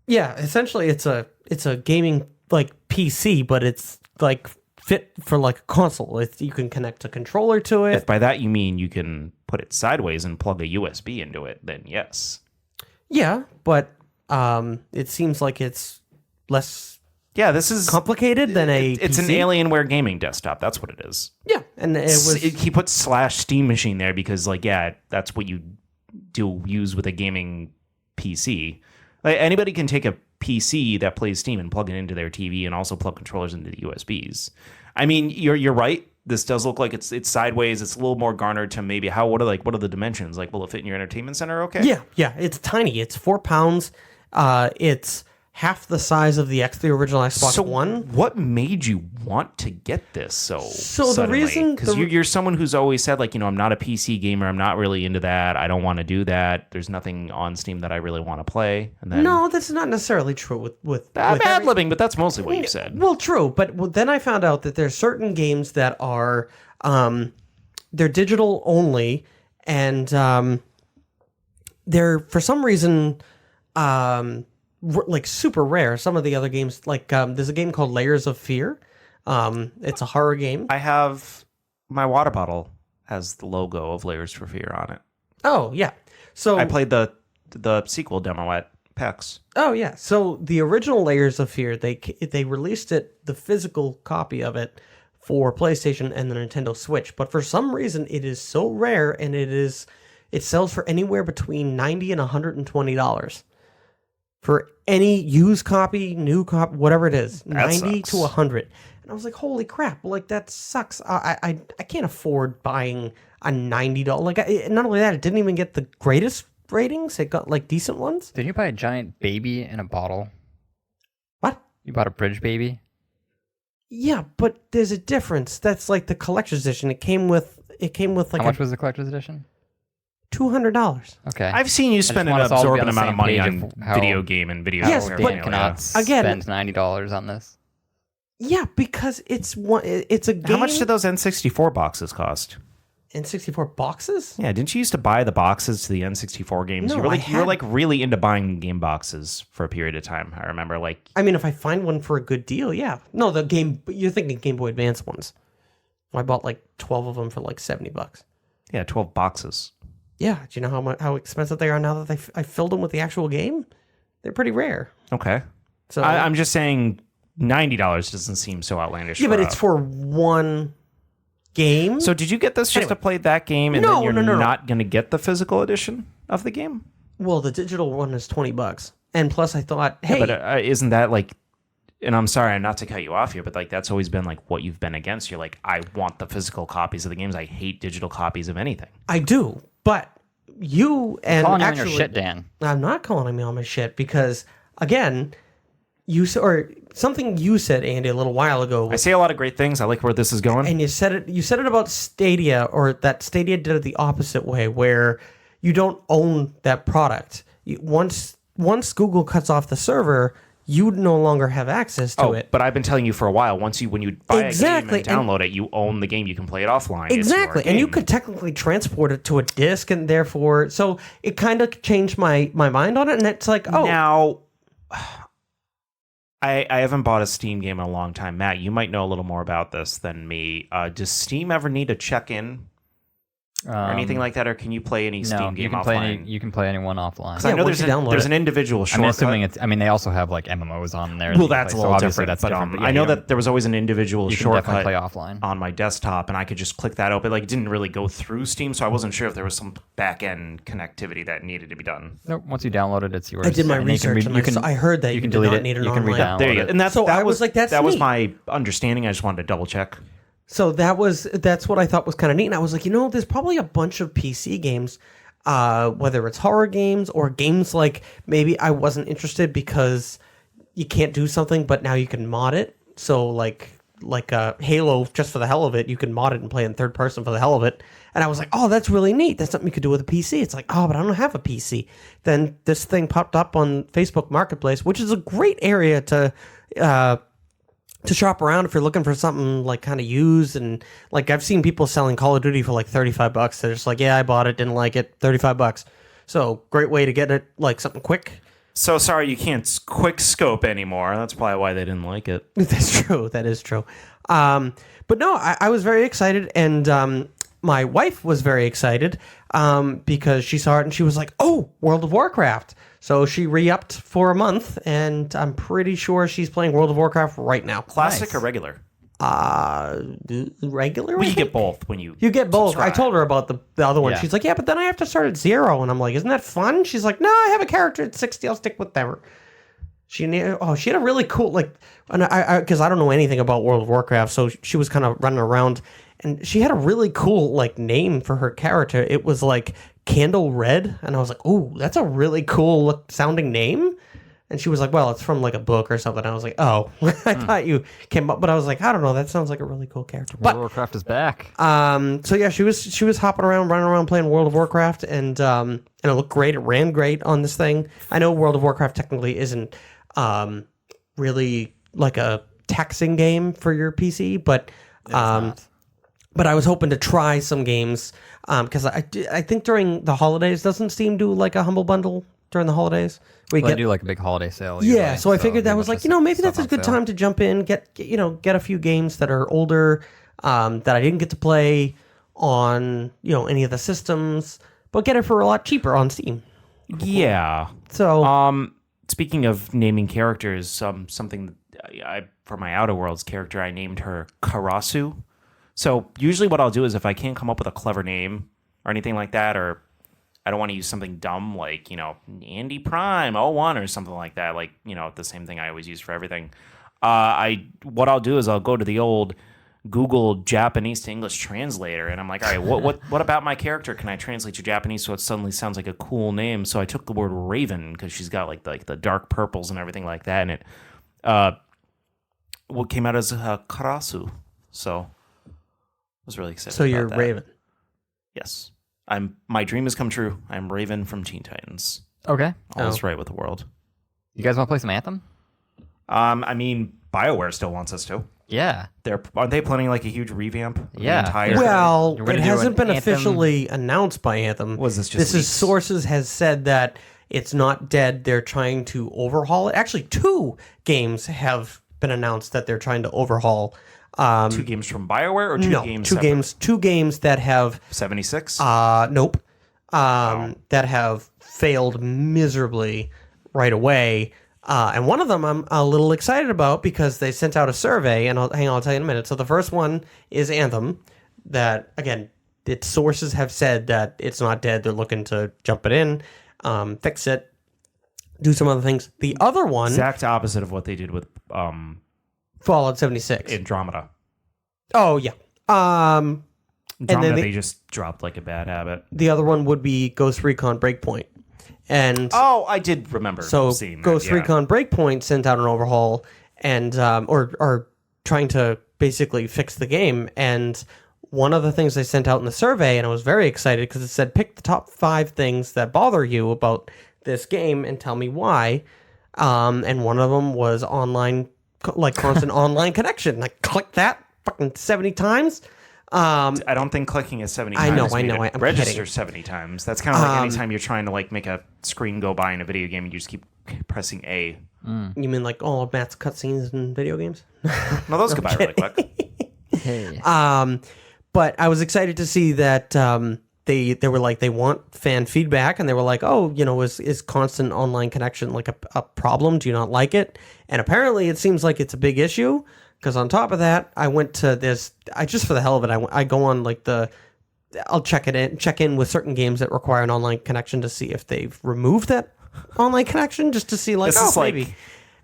Yeah, essentially it's a gaming like PC, but it's like fit for like a console. You can connect a controller to it. If by that you mean you can put it sideways and plug a USB into it, then yes. Yeah, but it seems like it's less this is complicated than a It's PC. an Alienware gaming desktop. That's what it is. Yeah, and He put /Steam Machine there because that's what you use with a gaming PC. Like anybody can take a PC that plays Steam and plug it into their TV and also plug controllers into the USBs. I mean, you're right. This does look like it's sideways. It's a little more garnered to maybe what are the dimensions? Like, will it fit in your entertainment center? Okay. Yeah. It's tiny. It's 4 pounds. It's half the size of the original Xbox One. What made you want to get this so the suddenly? reason... Because you're someone who's always said, I'm not a PC gamer. I'm not really into that. I don't want to do that. There's nothing on Steam that I really want to play. And then, no, that's not necessarily true with I'm ad-libbing, but that's mostly what you said. Well, true. But then I found out that there's certain games that are... they're digital only, and they're, for some reason... like super rare. Some of the other games, there's a game called Layers of Fear. It's a horror game. I have my water bottle has the logo of Layers for Fear on it. Oh yeah. So I played the sequel demo at PAX. Oh yeah. So the original Layers of Fear, they released the physical copy of it for PlayStation and the Nintendo Switch. But for some reason, it is so rare, and it sells for anywhere between $90 and $120. For any used copy, new copy, whatever it is, that 90 sucks. to 100. And I was like, holy crap, that sucks. I can't afford buying a $90. Not only that, it didn't even get the greatest ratings. It got decent ones. Did you buy a giant baby in a bottle? What? You bought a bridge baby? Yeah, but there's a difference. That's like the collector's edition. It came with How much was the collector's edition? $200. Okay. I've seen you spend an absorbent amount of money on video game and video. Yes, Dan but cannot spend $90 on this. Yeah, because it's a game. How much did those N64 boxes cost? N64 boxes? Yeah, didn't you used to buy the boxes to the N64 games? No, you were really into buying game boxes for a period of time. I remember I mean, if I find one for a good deal, yeah. No, you're thinking Game Boy Advance ones. I bought 12 of them for $70. Yeah, 12 boxes. Yeah, do you know how expensive they are now that I filled them with the actual game? They're pretty rare. Okay. So I'm just saying $90 doesn't seem so outlandish. Yeah, but it's for one game. So did you get this just to play that game and then you're not going to get the physical edition of the game? Well, the digital one is $20. And plus I thought, hey. Yeah, but isn't that and I'm sorry not to cut you off here, but that's always been what you've been against. You're I want the physical copies of the games. I hate digital copies of anything. I do, but you and calling actually, you on your shit, Dan. I'm not calling me on my shit because, again, something you said, Andy, a little while ago. I say a lot of great things. I like where this is going. And you said it about Stadia, or that Stadia did it the opposite way, where you don't own that product. Once Google cuts off the server, you no longer have access to it. But I've been telling you for a while. When you buy a game and download it, you own the game. You can play it offline. Exactly, and you could technically transport it to a disc, and therefore, so it kind of changed my mind on it. And it's now. I haven't bought a Steam game in a long time. Matt, you might know a little more about this than me. Does Steam ever need to check in or anything like that, or can you play any Steam game offline? You can play anyone offline. I know there's an individual shortcut. I'm assuming they also have like MMOs on there. Well, that's a little different. That's but, different. I know that there was always an individual shortcut play offline on my desktop, and I could just click that open. Like, it didn't really go through Steam, so I wasn't sure if there was some back end connectivity that needed to be done. Nope. Once you download it, it's yours. I did my research, and I heard that you can delete it. Need an online. There you go. And that was neat. my understanding. I just wanted to double check. So that's what I thought was kind of neat. And I was like, there's probably a bunch of PC games, whether it's horror games or games like maybe I wasn't interested because you can't do something, but now you can mod it. So like Halo, just for the hell of it, you can mod it and play in third person for the hell of it. And I was like, oh, that's really neat. That's something you could do with a PC. It's like, oh, but I don't have a PC. Then this thing popped up on Facebook Marketplace, which is a great area to shop around if you're looking for something like kind of used. And like I've seen people selling Call of Duty for like $35. They're just like, yeah, I bought it, didn't like it, $35. So great way to get it, like something quick. So sorry you can't quick scope anymore. That's probably why they didn't like it. That's true. That is true. But no, I was very excited, and my wife was very excited because she saw it and she was like, oh, World of Warcraft. So she re-upped for a month, and I'm pretty sure she's playing World of Warcraft right now. Classic or regular? Regular? Well, you get both when you get both. Subscribe. I told her about the other one. Yeah. She's like, yeah, but then I have to start at 0. And I'm like, isn't that fun? She's like, no, I have a character at 60. I'll stick with them. She had a really cool, like, and because I don't know anything about World of Warcraft, so she was kind of running around, and she had a really cool, like, name for her character. It was like Candle Red, and I was like, oh, that's a really cool sounding name. And she was like, well, it's from like a book or something. I was like, oh, I thought you came up, but I was like, I don't know, that sounds like a really cool character. World of Warcraft is back. So yeah, she was hopping around, running around playing World of Warcraft, and it looked great. It ran great on this thing. I know World of Warcraft technically isn't really like a taxing game for your PC, but I was hoping to try some games because I think during the holidays, doesn't Steam do like a Humble Bundle during the holidays? They do like a big holiday sale. Yeah, usually, so I figured that was like, maybe that's a good time to jump in, get a few games that are older that I didn't get to play on any of the systems, but get it for a lot cheaper on Steam. Yeah. So speaking of naming characters, something for my Outer Worlds character, I named her Karasu. So usually what I'll do is if I can't come up with a clever name or anything like that, or I don't want to use something dumb like, Andy Prime 01 or something like that, like, the same thing I always use for everything. What I'll do is I'll go to the old Google Japanese to English translator, and I'm like, all right, what about my character can I translate to Japanese so it suddenly sounds like a cool name? So I took the word Raven because she's got like the dark purples and everything like that, and it what came out as Karasu. So I was really excited. So you're about that. Raven. Yes. My dream has come true. I'm Raven from Teen Titans. Okay. All is right with the world. You guys want to play some Anthem? I mean, BioWare still wants us to. Yeah. Aren't they planning like a huge revamp? Of Yeah. The entire... Well, We're gonna it do hasn't been Anthem. officially announced by Anthem. Was this just This is leaks? sources has said that it's not dead. They're trying to overhaul it. Actually, 2 games have been announced that they're trying to overhaul. 2 games from BioWare or 2 games? 2 games. 2 games that have 76? nope. That have failed miserably right away. And one of them I'm a little excited about because they sent out a survey, and I'll tell you in a minute. So the first one is Anthem. That, again, its sources have said that it's not dead. They're looking to jump it in, fix it, do some other things. The other one... Exact opposite of what they did with Fallout 76. Andromeda. Oh, yeah. Andromeda, and then they just dropped like a bad habit. The other one would be Ghost Recon Breakpoint. And I did remember seeing that. Ghost Recon Breakpoint sent out an overhaul and or trying to basically fix the game. And one of the things they sent out in the survey, and I was very excited because it said pick the top 5 things that bother you about this game and tell me why. And one of them was online, like constant online connection. Like click that fucking 70 times. I don't think clicking is 70 times. I know. I'm register kidding. 70 times. That's kind of like anytime you're trying to like make a screen go by in a video game and you just keep pressing A. You mean like all of Matt's cutscenes in video games? No, those go by really quick. Hey. But I was excited to see that they were like, they want fan feedback, and they were like, oh, is constant online connection like a problem? Do you not like it? And apparently it seems like it's a big issue, because on top of that, I went to just for the hell of it, I go on like I'll check in with certain games that require an online connection to see if they've removed that online connection, just to see like, maybe.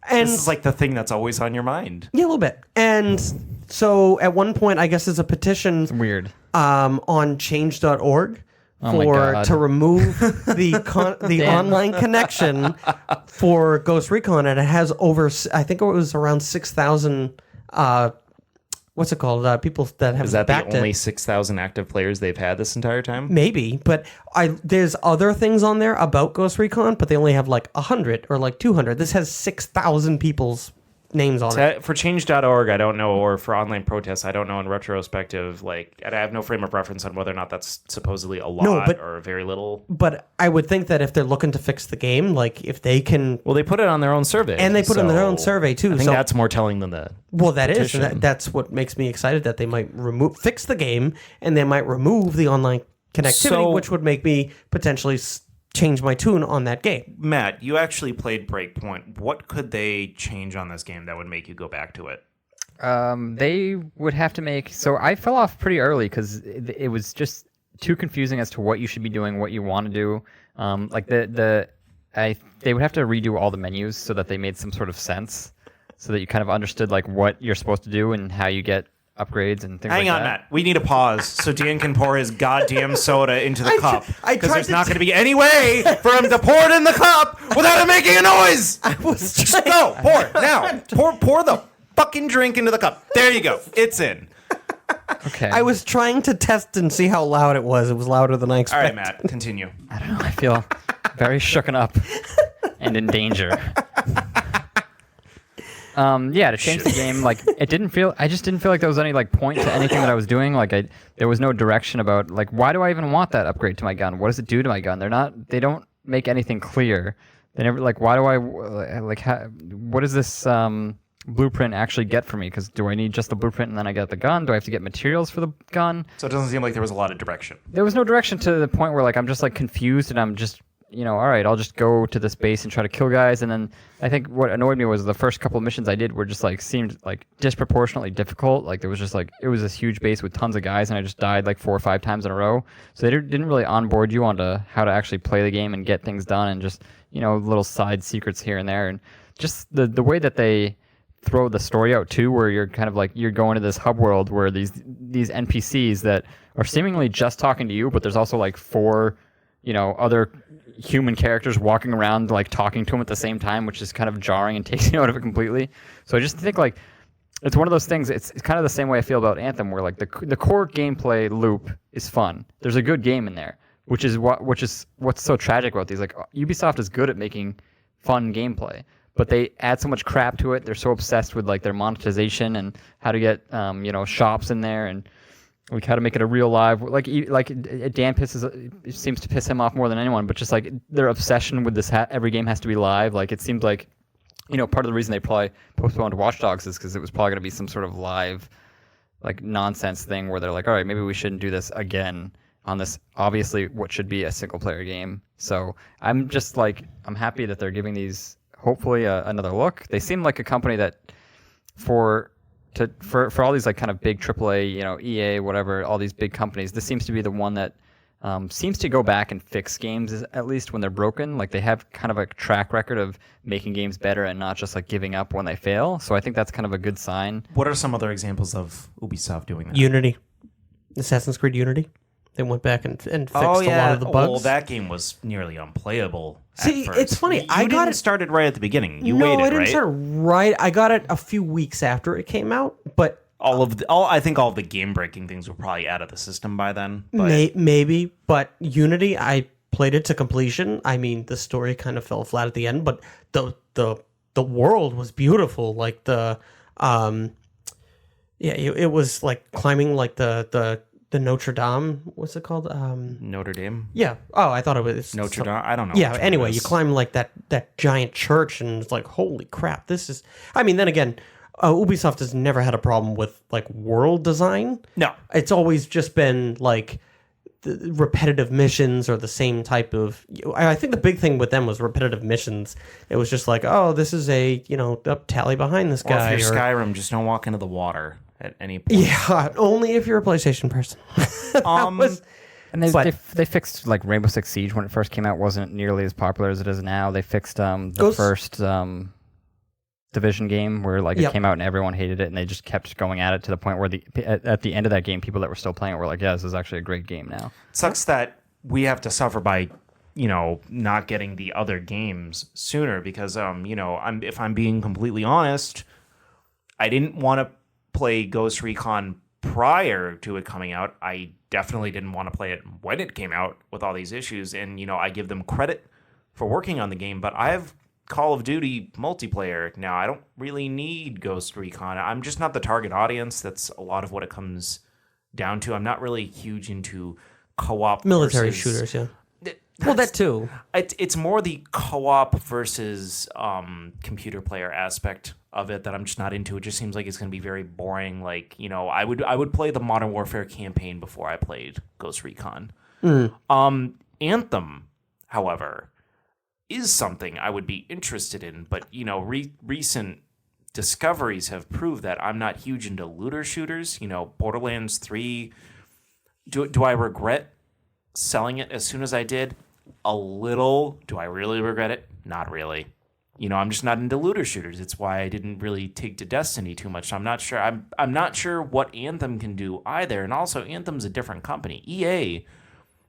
And this is like the thing that's always on your mind. Yeah, a little bit. And so at one point, I guess there's a petition. It's weird. On change.org to remove the online connection for Ghost Recon, and it has over, I think it was around 6,000 what's it called? People that have backed it. Is that the only 6,000 active players they've had this entire time? Maybe, but there's other things on there about Ghost Recon, but they only have like 100 or like 200. This has 6,000 people's names on it. For change.org, I don't know, or for online protests, I don't know in retrospective, and I have no frame of reference on whether or not that's supposedly a lot or very little. But I would think that if they're looking to fix the game, like if they can... Well, they put it on their own survey. And they put it on their own survey, too. I think that's more telling than the Well, that petition. is. That's what makes me excited, that they might fix the game, and they might remove the online connectivity, which would make me potentially change my tune on that game. Matt, you actually played Breakpoint. What could they change on this game that would make you go back to it? They would have to make... So I fell off pretty early because it was just too confusing as to what you should be doing, what you want to do. They would have to redo all the menus so that they made some sort of sense, so that you kind of understood like what you're supposed to do and how you get upgrades and things like that. Hang on, Matt. We need a pause so Dan can pour his goddamn soda into the cup. Because there's not going to be any way for him to pour it in the cup without it making a noise. Just go. Pour it now. Pour the fucking drink into the cup. There you go. It's in. Okay. I was trying to test and see how loud it was. It was louder than I expected. All right, Matt. Continue. I don't know. I feel very shooken up and in danger. To change the game, like I just didn't feel like there was any like point to anything that I was doing. Like there was no direction about like, why do I even want that upgrade to my gun? What does it do to my gun? They don't make anything clear. They never like, why do I like, what does this blueprint actually get for me? Because do I need just the blueprint and then I get the gun? Do I have to get materials for the gun? So it doesn't seem like there was a lot of direction. There was no direction to the point where like I'm just like confused and I'm just, all right, I'll just go to this base and try to kill guys. And then I think what annoyed me was the first couple of missions I did were just like seemed like disproportionately difficult. Like there was just like, it was this huge base with tons of guys and I just died like 4 or 5 times in a row. So they didn't really onboard you onto how to actually play the game and get things done, and just, little side secrets here and there. And just the way that they throw the story out too, where you're kind of like, you're going to this hub world where these NPCs that are seemingly just talking to you, but there's also like 4, other human characters walking around like talking to him at the same time, which is kind of jarring and takes you out of it completely. So I just think like it's one of those things. It's kind of the same way I feel about Anthem, where like the core gameplay loop is fun. There's a good game in there, which is what's so tragic about these. Like Ubisoft is good at making fun gameplay, but they add so much crap to it. They're so obsessed with like their monetization and how to get shops in there, and we kind of make it a real live, Dan it seems to piss him off more than anyone, but just like their obsession with this, every game has to be live. Like it seems like, part of the reason they probably postponed Watch Dogs is because it was probably going to be some sort of live, like nonsense thing where they're like, all right, maybe we shouldn't do this again on this, obviously what should be a single player game. So I'm just like, I'm happy that they're giving these hopefully another look. They seem like a company that for all these like kind of big AAA, EA, whatever, all these big companies, this seems to be the one that seems to go back and fix games, at least when they're broken. Like they have kind of a track record of making games better and not just like giving up when they fail. So I think that's kind of a good sign. What are some other examples of Ubisoft doing that? Unity. Assassin's Creed Unity. They went back and fixed a lot of the bugs. Well, that game was nearly unplayable. See, at first. It's funny. I didn't start it right at the beginning. You waited, right? No, I didn't start right. I got it a few weeks after it came out, but I think all of the game breaking things were probably out of the system by then. But maybe, but Unity, I played it to completion. I mean, the story kind of fell flat at the end, but the world was beautiful. Like it was like climbing like the Notre Dame. What's it called? Notre Dame. Yeah. Oh, I thought it was Notre Dame. I don't know. Yeah. Anyway, you climb like that giant church, and it's like, holy crap! This is. I mean, then again, Ubisoft has never had a problem with like world design. No, it's always just been like the repetitive missions or the same type of. I think the big thing with them was repetitive missions. It was just like, oh, this is a tally behind this guy. Or if you're Skyrim, just don't walk into the water at any point. Yeah, only if you're a PlayStation person. And they fixed like Rainbow Six Siege when it first came out wasn't nearly as popular as it is now. They fixed the first Division game where like it came out and everyone hated it, and they just kept going at it to the point where at the end of that game, people that were still playing it were like, yeah, this is actually a great game now. It sucks that we have to suffer by not getting the other games sooner because if I'm being completely honest, I didn't want to play Ghost Recon prior to it coming out. I definitely didn't want to play it when it came out with all these issues, and I give them credit for working on the game, but I have Call of Duty multiplayer now. I don't really need Ghost Recon. I'm just not the target audience. That's a lot of what it comes down to. I'm not really huge into co-op military shooters, yeah. Well, that too. It's more the co-op versus computer player aspect of it that I'm just not into. It just seems like it's going to be very boring. Like, I would play the Modern Warfare campaign before I played Ghost Recon. Anthem, however, is something I would be interested in, but recent discoveries have proved that I'm not huge into looter shooters. Borderlands 3. Do I regret selling it as soon as I did? A little. Do I really regret it? Not really. I'm just not into looter shooters. It's why I didn't really take to Destiny too much. I'm not sure. I'm not sure what Anthem can do either. And also, Anthem's a different company. EA.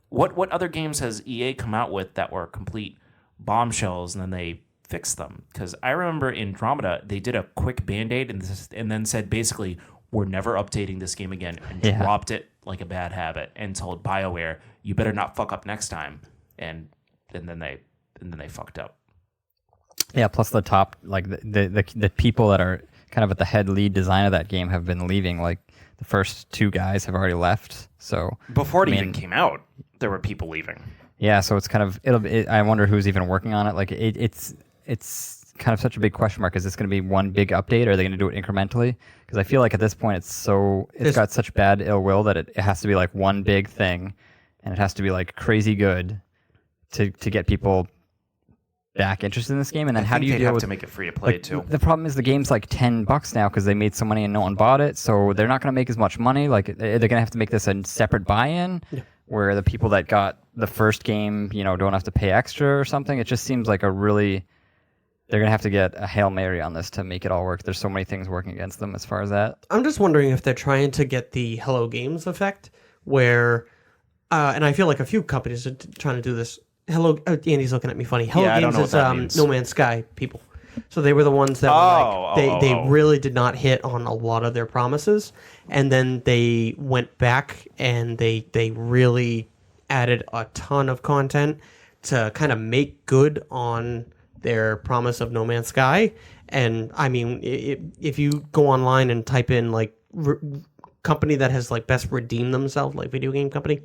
What other games has EA come out with that were complete bombshells and then they fixed them? Because I remember in Andromeda they did a quick band-aid and then said basically, we're never updating this game again, and dropped it like a bad habit and told BioWare, you better not fuck up next time, and then they fucked up. Yeah, plus the top, like the people that are kind of at the head lead design of that game have been leaving. Like the first 2 guys have already left. So before it even came out, there were people leaving. Yeah, so it's kind of I wonder who's even working on it. Like it's kind of such a big question mark. Is this going to be one big update, or are they going to do it incrementally? Because I feel like at this point it's got such bad ill will that it has to be like one big thing, and it has to be like crazy good to get people back interested in this game. And then how do you deal with to make it free to play too? The problem is the game's like $10 now because they made some money and no one bought it, so they're not going to make as much money. Like they're going to have to make this a separate buy-in. Yeah. Where the people that got the first game, don't have to pay extra or something. It just seems like they're going to have to get a Hail Mary on this to make it all work. There's so many things working against them as far as that. I'm just wondering if they're trying to get the Hello Games effect where, and I feel like a few companies are trying to do this. Andy's looking at me funny. Hello Games is No Man's Sky people. So they were the ones that they really did not hit on a lot of their promises, and then they went back and they really added a ton of content to kind of make good on their promise of No Man's Sky. And I mean, if you go online and type in like company that has like best redeemed themselves, like video game company,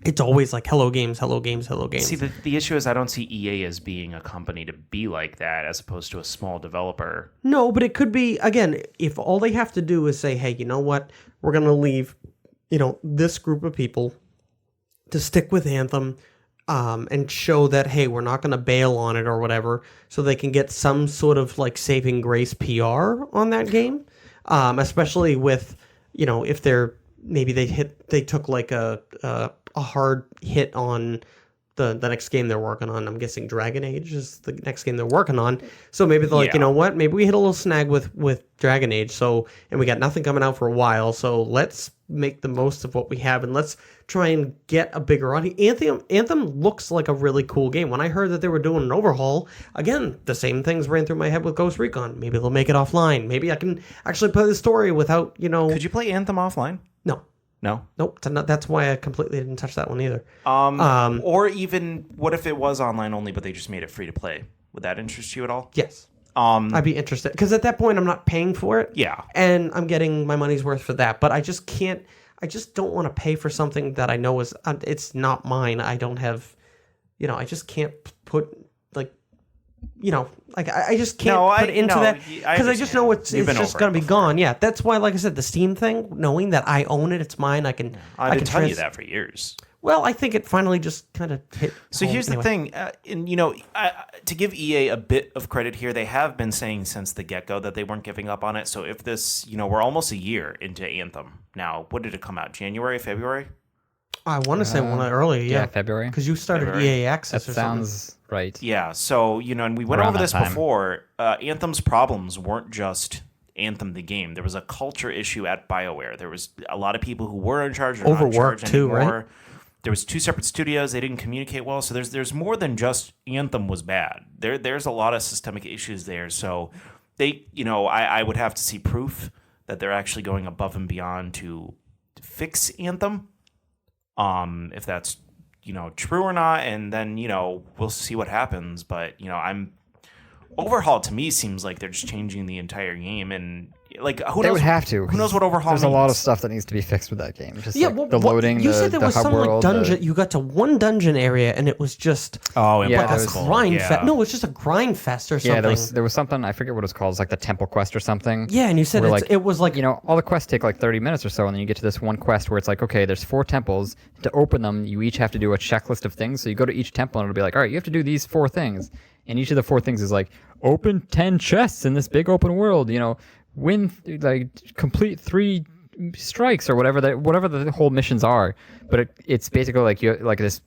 it's always like Hello Games, Hello Games, Hello Games. See, the issue is I don't see EA as being a company to be like that as opposed to a small developer. No, but it could be, again, if all they have to do is say, hey, you know what? We're going to leave, this group of people to stick with Anthem and show that, hey, we're not going to bail on it or whatever, so they can get some sort of like saving grace PR on that game, especially with, if they took like a hard hit on the next game they're working on. I'm guessing Dragon Age is the next game they're working on. So maybe they're like, you know what? Maybe we hit a little snag with Dragon Age. And we got nothing coming out for a while. So let's make the most of what we have and let's try and get a bigger audience. Anthem looks like a really cool game. When I heard that they were doing an overhaul, again, the same things ran through my head with Ghost Recon. Maybe they'll make it offline. Maybe I can actually play the story without, Could you play Anthem offline? No. No? Nope. That's why I completely didn't touch that one either. Or even, what if it was online only, but they just made it free to play? Would that interest you at all? Yes. I'd be interested. Because at that point, I'm not paying for it. Yeah. And I'm getting my money's worth for that. But I just don't want to pay for something that I know it's not mine. I don't have, I just can't put, I just can't put into that because I just know it's just going to be gone. Yeah, that's why, like I said, the Steam thing, knowing that I own it, it's mine. I've been telling you that for years. Well, I think it finally just kind of hit. So here's the thing, and to give EA a bit of credit here, they have been saying since the get-go that they weren't giving up on it. So if this, we're almost a year into Anthem now. When did it come out? January, February? I want to say one earlier, yeah, February. Because you started February. EA Access. That or sounds something. right. Yeah. So and we went Around over that this time. before. Anthem's problems weren't just Anthem the game. There was a culture issue at BioWare. There was a lot of people who were in charge or not in charge Overworked too, anymore. right? There was 2 separate studios. They didn't communicate well. So there's more than just Anthem was bad. There's a lot of systemic issues there. So they, I would have to see proof that they're actually going above and beyond to fix Anthem. If that's true or not, and then we'll see what happens. But Overhaul to me seems like they're just changing the entire game, and like who They knows? would have to. Who knows what Overhaul There's means? a lot of stuff that needs to be fixed with that game. Just Yeah, like the loading, you said the there was hub some world. like dungeon. You got to one dungeon area, and it was just Oh, Yeah, like a impossible. grind Yeah. fest. No, it was just a grind fest or something. Yeah, there was something, I forget what it was called. It's like the Temple Quest or something. Yeah, and you said where, it was like all the quests take like 30 minutes or so, and then you get to this one quest where it's like, okay, there's 4 temples. To open them, you each have to do a checklist of things. So you go to each temple, and it'll be like, all right, you have to do these 4 things. And each of the 4 things is like, open 10 chests in this big open world, win, complete 3 strikes or whatever the whole missions are. But it's basically like you like this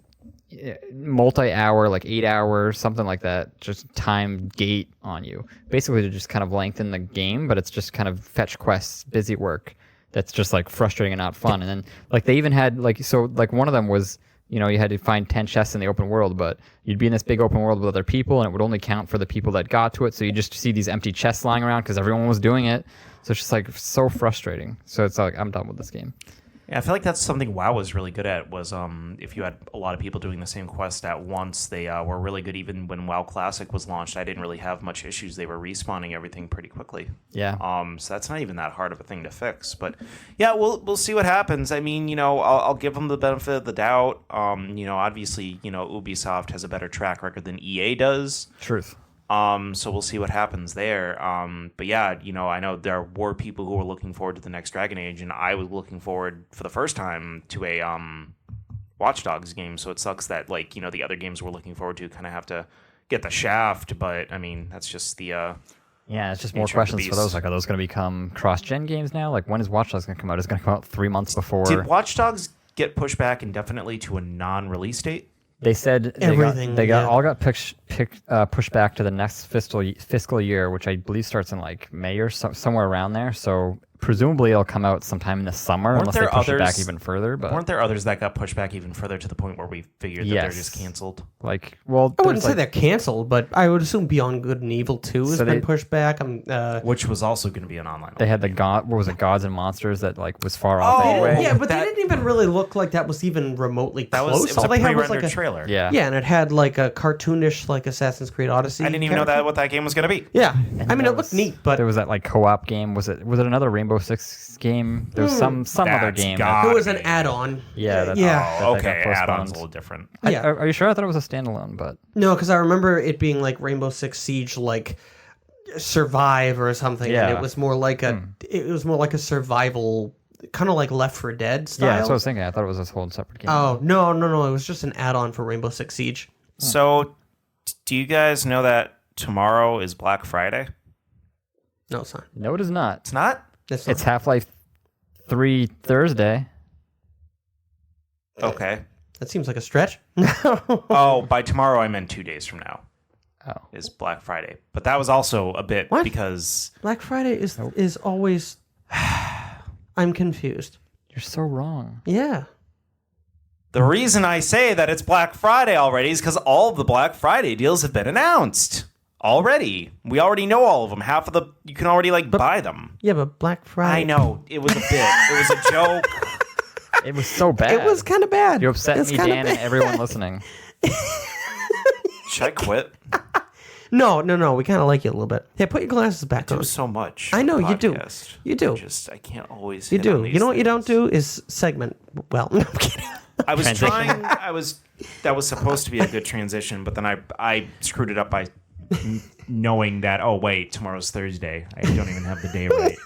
multi-hour, like 8 hours, something like that, just time gate on you. Basically to just kind of lengthen the game, but it's just kind of fetch quests, busy work. That's just like frustrating and not fun. And then like they even had like one of them was, you had to find 10 chests in the open world, but you'd be in this big open world with other people, and it would only count for the people that got to it. So you just see these empty chests lying around because everyone was doing it. So it's just like so frustrating. So it's like, I'm done with this game. Yeah, I feel like that's something WoW was really good at. Was if you had a lot of people doing the same quest at once, they were really good. Even when WoW Classic was launched, I didn't really have much issues. They were respawning everything pretty quickly. Yeah. So that's not even that hard of a thing to fix. But yeah, we'll see what happens. I mean, I'll give them the benefit of the doubt. Obviously, Ubisoft has a better track record than EA does. Truth. So we'll see what happens there. But yeah, I know there were people who were looking forward to the next Dragon Age, and I was looking forward for the first time to a Watch Dogs game. So it sucks that the other games we're looking forward to kind of have to get the shaft. But I mean, that's just the yeah, it's just more nature of the questions for beast. those. Like, are those going to become cross-gen games now? Like, when is Watch Dogs going to come out? It's going to come out 3 months before. Did Watch Dogs get pushed back indefinitely to a non-release date? They said Everything, all got pushed back to the next fiscal year, which I believe starts in like May or somewhere around there. So presumably it'll come out sometime in the summer, Weren't unless there they push it back others- even further. But Weren't there others that got pushed back even further to the point where we figured that they're Yes. just canceled? like, well, I wouldn't there's, say they're canceled, but I would assume Beyond Good and Evil 2 has So been they- pushed back. Which was also going to be an online. they had the What was it, Gods and Monsters that like was far off Oh, anyway. yeah, but that- they didn't even really look like that was even remotely That close. was, it was All a they had was pre-rendered like a trailer. Yeah. yeah, and it had like a cartoonish like Assassin's Creed Odyssey. I didn't even know character. what that game was going to be. Yeah, I mean there it looked was- neat, but There was that like co-op game. Was it another Rainbow Six game? There was some other That's game. got- it was an add-on. Yeah. That, Yeah. that Oh, got okay. postponed. Add-ons a little different. Yeah. Are you sure? I thought it was a standalone, but No, because I remember it being like Rainbow Six Siege, like Survive or something. Yeah. And it was more like a survival, kind of like Left 4 Dead style. yeah, that's what I was thinking. I thought it was this whole separate game. Oh no! It was just an add-on for Rainbow Six Siege. So, do you guys know that tomorrow is Black Friday? No, it's not. No, it is not. It's not? It's not. It's Half-Life 3 Thursday. Okay. That seems like a stretch. Oh, by tomorrow I meant 2 days from now Oh. is Black Friday. But that was also a bit What? because Black Friday is always. I'm confused. You're so wrong. Yeah. the reason I say that it's Black Friday already is because all of the Black Friday deals have been announced already. We already know all of them. Half of you can already buy them. Yeah, but Black Friday. I know. It was a bit. It was a joke. It was so bad. It was kind of bad. You upset It's me, kinda Dan, bad. and everyone listening. Should I quit? No. We kind of like you a little bit. Yeah, put your glasses back on. Do so much. I know, on the you do. podcast. You do. I can't always. You hit on do. these You know what you don't things. do is segment. Well, no, I'm kidding. I was Transition. trying. That was supposed to be a good transition, but then I screwed it up by knowing that. Oh wait, tomorrow's Thursday. I don't even have the day right.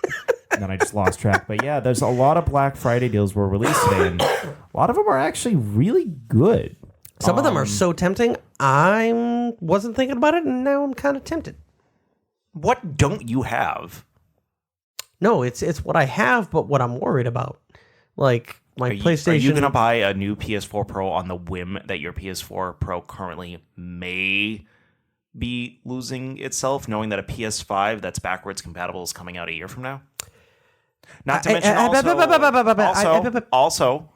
And then I just lost track. But yeah, there's a lot of Black Friday deals were released today, and A lot of them are actually really good. Some of them are so tempting. I wasn't thinking about it, and now I'm kind of tempted. What don't you have? No, it's what I have, but what I'm worried about. Like, my PlayStation... Are you going to buy a new PS4 Pro on the whim that your PS4 Pro currently may be losing itself, knowing that a PS5 that's backwards compatible is coming out a year from now? Not to mention also,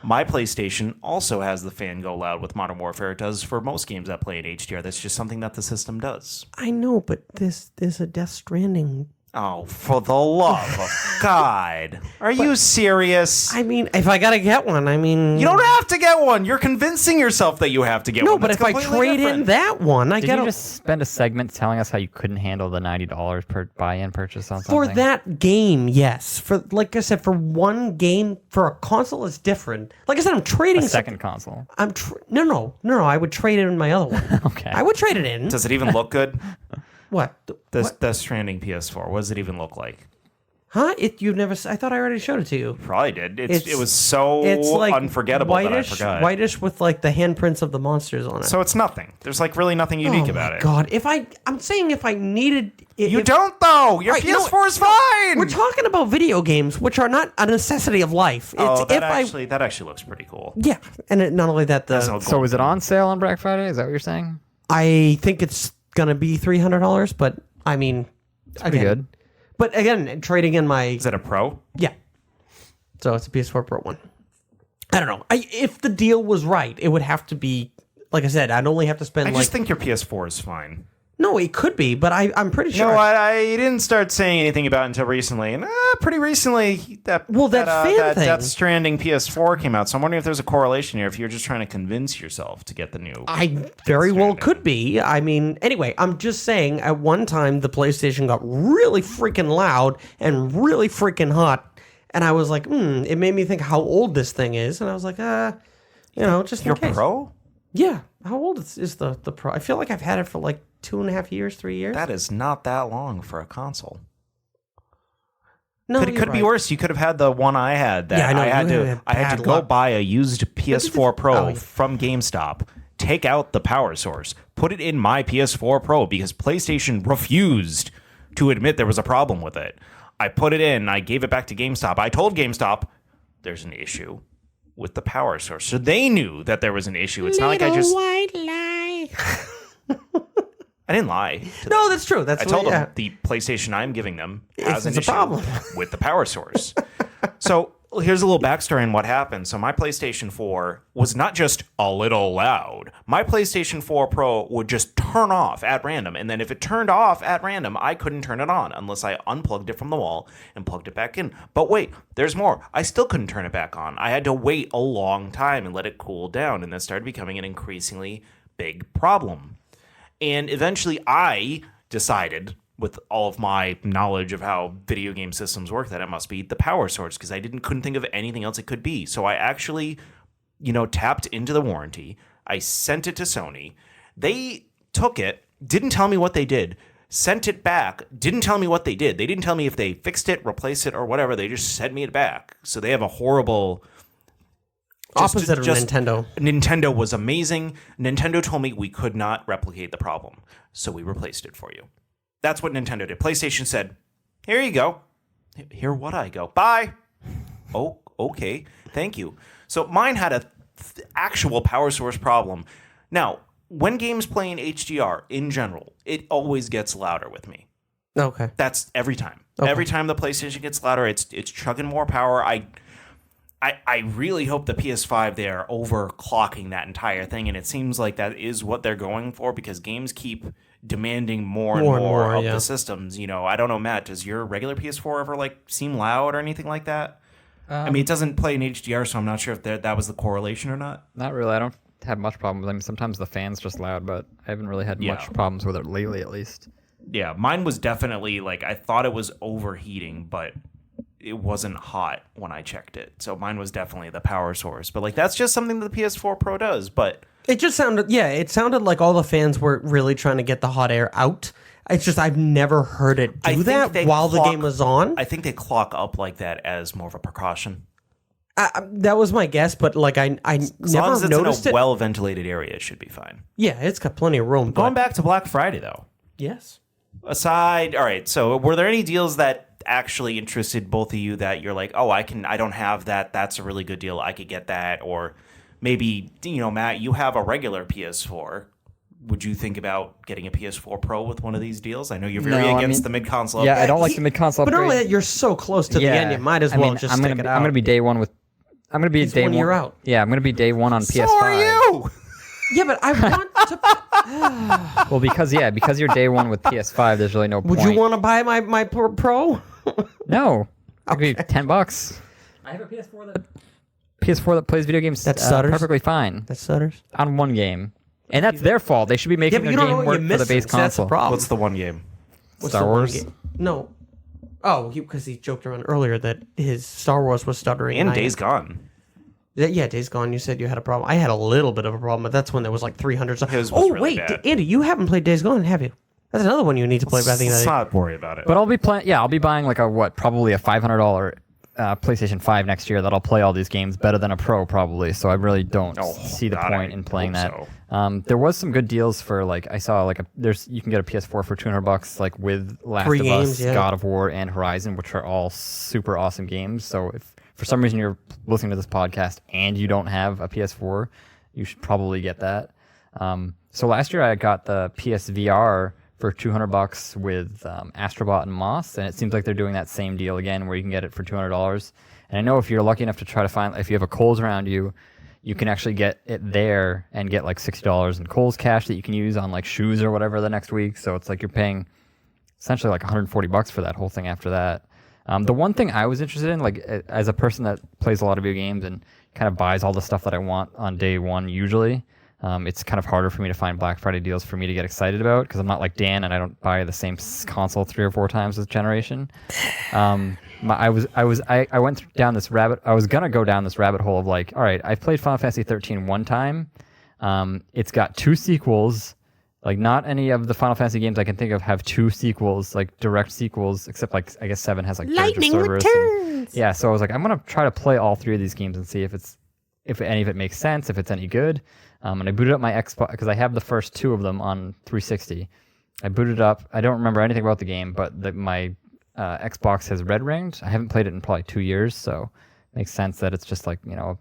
my PlayStation also has the fan go loud with Modern Warfare. It does for most games that play in HDR. That's just something that the system does. I know, but there's a Death Stranding. Oh, for the love of God. Are you serious? I mean, if I gotta get one, You don't have to get one. You're convincing yourself that you have to get one. No, but if I trade in that one, I Did get you just spend a segment telling us how you couldn't handle the $90 per buy-in purchase on something? For that game, yes. For like I said, for one game, for a console, it's different. Like I said, I'm trading a second console. No. I would trade in my other one. Okay. I would trade it in. Does it even look good? What? The Stranding PS4. What does it even look like? Huh? You've never... I thought I already showed it to you. Probably did. It was so like unforgettable that I forgot. Whitish with like the handprints of the monsters on it. So it's nothing. There's like really nothing unique about it. God, I'm saying if I needed... You don't though! Your PS4 is fine! We're talking about video games, which are not a necessity of life. That actually looks pretty cool. Yeah, and not only that, So is it on sale on Black Friday? Is that what you're saying? I think it's gonna be $300, but I mean... It's pretty good. But again, trading in my... Is it a Pro? Yeah. So it's a PS4 Pro one. I don't know. If the deal was right, it would have to be... Like I said, I'd only have to spend I just think your PS4 is fine. No, it could be, but I'm pretty sure... You know what? I didn't start saying anything about it until recently. And pretty recently, that Death Stranding PS4 came out. So I'm wondering if there's a correlation here, if you're just trying to convince yourself to get the new... I very well could be. I mean, anyway, I'm just saying, at one time, the PlayStation got really freaking loud and really freaking hot. And I was like, it made me think how old this thing is. And I was like, just in case. Your Pro? Yeah. How old is the Pro? I feel like I've had it for like 2.5 years, 3 years. That is not that long for a console. No, it could be worse. You could have had the one I had. That I had to go buy a used PS4 Pro from GameStop, take out the power source, put it in my PS4 Pro because PlayStation refused to admit there was a problem with it. I put it in. I gave it back to GameStop. I told GameStop there's an issue with the power source, so they knew that there was an issue. It's not like I just white lie. I didn't lie. No, that's true. I told them the PlayStation I'm giving them has an issue problem with the power source. So here's a little backstory on what happened. So my PlayStation 4 was not just a little loud. My PlayStation 4 Pro would just turn off at random. And then if it turned off at random, I couldn't turn it on unless I unplugged it from the wall and plugged it back in. But wait, there's more. I still couldn't turn it back on. I had to wait a long time and let it cool down. And that started becoming an increasingly big problem. And eventually I decided, with all of my knowledge of how video game systems work, that it must be the power source because I couldn't think of anything else it could be. So I actually, tapped into the warranty. I sent it to Sony. They took it, didn't tell me what they did, sent it back, didn't tell me what they did. They didn't tell me if they fixed it, replaced it, or whatever. They just sent me it back. So they have a horrible... Opposite of Nintendo. Nintendo was amazing. Nintendo told me we could not replicate the problem, so we replaced it for you. That's what Nintendo did. PlayStation said, here you go. Here what I go. Bye. Oh, okay. Thank you. So mine had a actual power source problem. Now, when games play in HDR, in general, it always gets louder with me. Okay. That's every time. Okay. Every time the PlayStation gets louder, it's chugging more power. I really hope the PS5, they're overclocking that entire thing, and it seems like that is what they're going for because games keep demanding more and more of the systems. I don't know, Matt, does your regular PS4 ever seem loud or anything like that? I mean, it doesn't play in HDR, so I'm not sure if that was the correlation or not. Not really. I don't have much problems. I mean, sometimes the fan's just loud, but I haven't really had much problems with it lately, at least. Yeah, mine was definitely, I thought it was overheating, but... it wasn't hot when I checked it. So mine was definitely the power source. But that's just something that the PS4 Pro does. But it just sounded like all the fans were really trying to get the hot air out. It's just I've never heard it do that while the game was on. I think they clock up like that as more of a precaution. That was my guess, but like I As long never as it's noticed in a it. well-ventilated area, it should be fine. Yeah, it's got plenty of room. Going But back to Black Friday, though. yes. All right. So, were there any deals that actually interested both of you that you're like, oh, I don't have that. That's a really good deal. I could get that. Or maybe, Matt, you have a regular PS4. Would you think about getting a PS4 Pro with one of these deals? I know you're very against the mid-console. Yeah, I don't like the mid-console But upgrade. not only that, you're so close to the end, you might as well just I'm stick gonna, it out. I'm going to be day one with... I'm going to be It's day 1 one. year out. Yeah, I'm going to be day one on PS5. So are you! Yeah, but I want to... Well, because you're day one with PS5, there's really no point. Would you want to buy my Pro? No. It'd be $10. I have a PS4 that plays video games That stutters? perfectly fine That stutters. on one game. And that's their fault. They should be making their game work for the base console. That's the problem. What's the one game? What's Star the one Wars? game? No. Oh, because he joked around earlier that his Star Wars was stuttering. And I- Days Gone. Yeah, Days Gone. You said you had a problem. I had a little bit of a problem, but that's when there was like 300. His was Oh really wait, bad. Andy, you haven't played Days Gone, have you? That's another one you need to play. By the end of Let's the not worry about it. But I'll be playing. Yeah, I'll be buying like probably a $500 PlayStation 5 next year. That'll play all these games better than a Pro probably. So I really don't see the God, point I in playing that. hope so. There was some good deals for I saw you can get a PS4 for $200 like with Last Free of games, Us, yeah. God of War, and Horizon, which are all super awesome games. So if for some reason you're listening to this podcast and you don't have a PS4, you should probably get that. So last year I got the PSVR for $200 with Astrobot and Moss, and it seems like they're doing that same deal again where you can get it for $200. And I know if you're lucky enough to try to find, if you have a Kohl's around you, you can actually get it there and get like $60 in Kohl's cash that you can use on like shoes or whatever the next week. So it's like you're paying essentially like $140 for that whole thing after that. The one thing I was interested in, like as a person that plays a lot of video games and kind of buys all the stuff that I want on day one usually, it's kind of harder for me to find Black Friday deals for me to get excited about because I'm not like Dan and I don't buy the same console 3 or 4 times this generation. I went down this rabbit. I was gonna go down this rabbit hole of like, all right, I've played Final Fantasy 13 one time. It's got 2 sequels. Like not any of the Final Fantasy games I can think of have 2 sequels, like direct sequels, except like I guess 7 has like Lightning Cerberus Returns. yeah, so I was like, I'm gonna try to play all 3 of these games and see if any of it makes sense, if it's any good. And I booted up my Xbox because I have the first 2 of them on 360. I booted up. I don't remember anything about the game, but my Xbox has red ringed. I haven't played it in probably 2 years, so it makes sense that it's just like a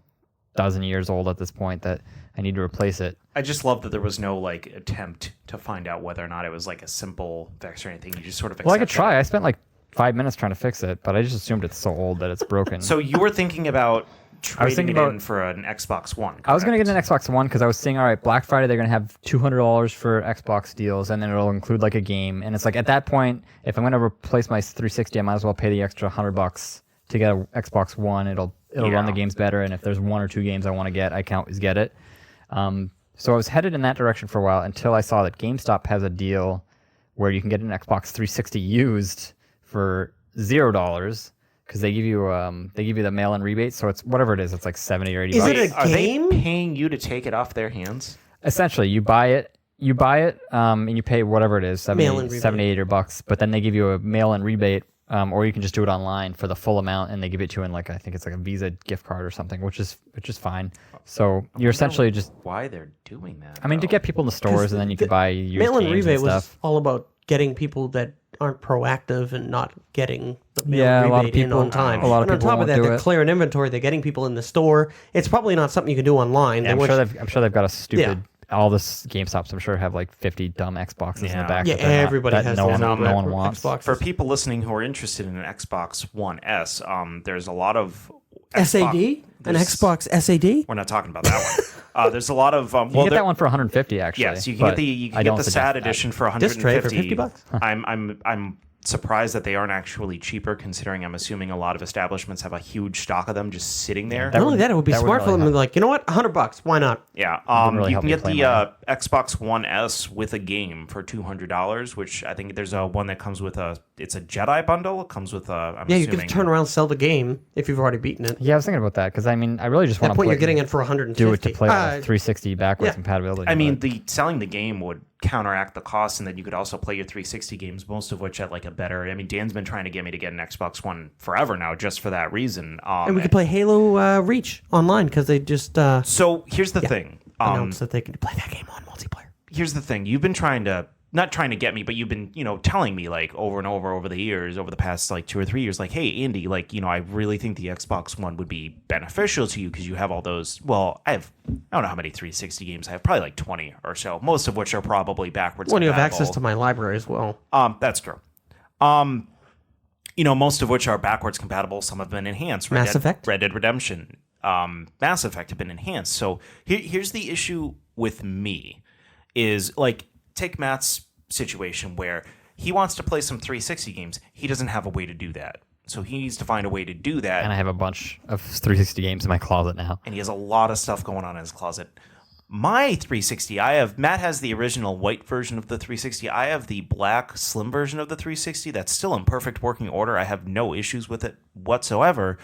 dozen years old at this point that I need to replace it. I just love that there was no like attempt to find out whether or not it was like a simple fix or anything. You just sort of Well, I could accepted try. it. I spent like 5 minutes trying to fix it, but I just assumed it's so old that it's broken. So you were thinking about trading thinking it about- in for an Xbox One. I was going to get an correct? Xbox One because I was seeing, all right, Black Friday, they're going to have $200 for Xbox deals, and then it'll include like a game. And it's like at that point, if I'm going to replace my 360, I might as well pay the extra $100 to get an Xbox One. It'll run the games better. And if there's 1 or 2 games I want to get, I can always get it. So I was headed in that direction for a while until I saw that GameStop has a deal where you can get an Xbox 360 used for $0 because they give you the mail-in rebate. So it's whatever it is. It's like $70 or $80. Is it a Are they game? paying you to take it off their hands? Essentially, you buy it, and you pay whatever it is, Mail-in $70, $80, but then they give you a mail-in rebate, or you can just do it online for the full amount, and they give it to you in like, I think it's like a Visa gift card or something, which is fine. So you're essentially just, Why they're doing that? I mean, to though. get people in the stores, and then you can buy used Mail-in games rebate and was stuff. all about getting people that aren't proactive and not getting the mail Yeah, a rebate lot of in people- on time. a lot of and on people top of won't that, do they're it. clearing inventory. They're getting people in the store. It's probably not something you can do online. Yeah, They want I'm sure they've got a stupid. All this GameStops, I'm sure, have like 50 dumb Xboxes in the Yeah. back. Yeah, that they're not- everybody that has no those one, on no their one wants. Xboxes. For people listening who are interested in an Xbox One S, there's a lot of SAD? An there's- Xbox SAD? We're not talking about that one. There's a lot of You can get that one for 150 actually. Yes, you can but get the I don't SAD suggest that. edition for Disc tray for 150. $50? I'm surprised that they aren't actually cheaper, considering I'm assuming a lot of establishments have a huge stock of them just sitting there. Not only that, it would be that smart wouldn't for them really to be like, you know what, $100, why not? Yeah, really you help can me get play the Xbox One S with a game for $200, which I think there's a one that comes with it's a Jedi bundle. It comes with a. Yeah, you can turn around and sell the game if you've already beaten it. Yeah, I was thinking about that because I mean, I really just At want that to point, you're getting it for $150. do it to play with 360 backwards yeah. compatibility. I mean, but- selling the game would counteract the cost, and then you could also play your 360 games, most of which at like a better. I mean, Dan's been trying to get me to get an Xbox One forever now, just for that reason. And we could play Halo Reach online because they just. So here's the thing. Announced that they can play that game on multiplayer. Here's the thing. You've been not trying to get me, but you've been, telling me like over and over the years, over the past like 2 or 3 years, like, hey, Andy, like, I really think the Xbox One would be beneficial to you because you have all those. Well, I don't know how many 360 games I have, probably like 20 or so, most of which are probably backwards. Well, you have access to my library as well. That's true. Most of which are backwards compatible. Some have been enhanced. Mass Effect, Red Dead Redemption, Mass Effect have been enhanced. So here's the issue with me is like, take Matt's situation where he wants to play some 360 games. He doesn't have a way to do that. So he needs to find a way to do that. And I have a bunch of 360 games in my closet now. And he has a lot of stuff going on in his closet. My 360, Matt has the original white version of the 360. I have the black slim version of the 360 that's still in perfect working order. I have no issues with it whatsoever.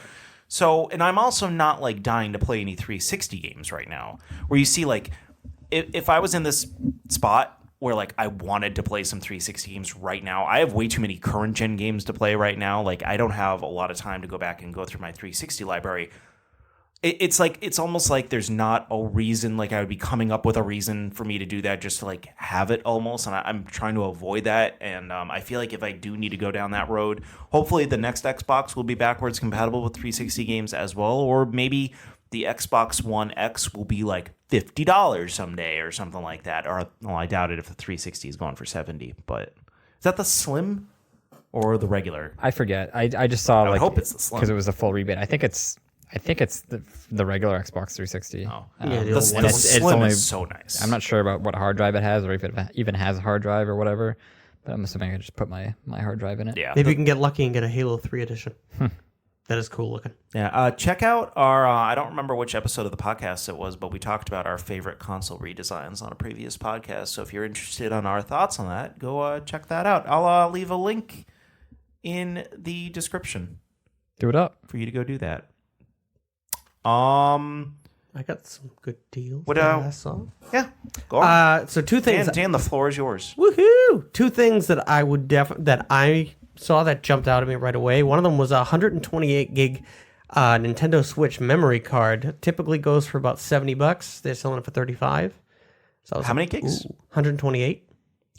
So, and I'm also not like dying to play any 360 games right now. Where you see like, if I was in this spot where like I wanted to play some 360 games right now, I have way too many current gen games to play right now. Like I don't have a lot of time to go back and go through my 360 library. It's almost like there's not a reason, like I would be coming up with a reason for me to do that just to like have it almost. And I'm trying to avoid that. And I feel like if I do need to go down that road, hopefully the next Xbox will be backwards compatible with 360 games as well. Or maybe the Xbox One X will be like $50 someday or something like that. Or, well, I doubt it if the 360 is going for $70. But is that the Slim or the regular? I forget. I just saw I hope it's the Slim because it was a full rebate. I think it's the regular Xbox 360. Oh, the Slim is so nice. I'm not sure about what hard drive it has or if it even has a hard drive or whatever. But I'm assuming I could just put my hard drive in it. Yeah. Maybe you can get lucky and get a Halo 3 edition. That is cool looking. Yeah, check out our, I don't remember which episode of the podcast it was, but we talked about our favorite console redesigns on a previous podcast. So if you're interested on our thoughts on that, go check that out. I'll leave a link in the description. Do it up. For you to go do that. I got some good deals. What I saw. Yeah, go on. So two things. Dan, the floor is yours. Woohoo! Two things that I would that I saw that jumped out at me right away. One of them was a 128 gig Nintendo Switch memory card. Typically goes for about $70. They're selling it for $35. So I was How many gigs? 128.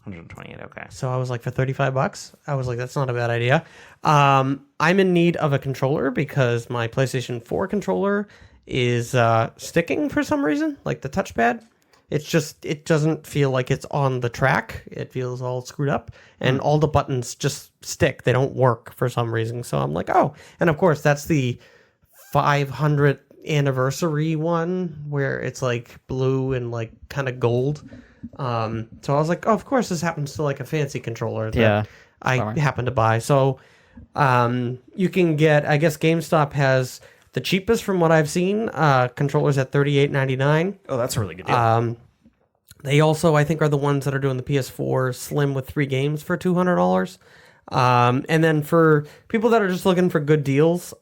128. Okay. So I was like, for $35, I was like, that's not a bad idea. I'm in need of a controller because my PlayStation 4 controller is sticking for some reason, like the touchpad. It doesn't feel like it's on the track. It feels all screwed up, and all the buttons just stick. They don't work for some reason. So I'm like, oh, and of course that's the 500th anniversary one where it's like blue and like kind of gold. So I was like, oh, of course this happens to like a fancy controller that I happen to buy. So you can get, I guess GameStop has the cheapest from what I've seen, controllers at $38.99. Oh, that's a really good deal. They also, I think, are the ones that are doing the PS4 Slim with 3 games for $200. And then for people that are just looking for good deals,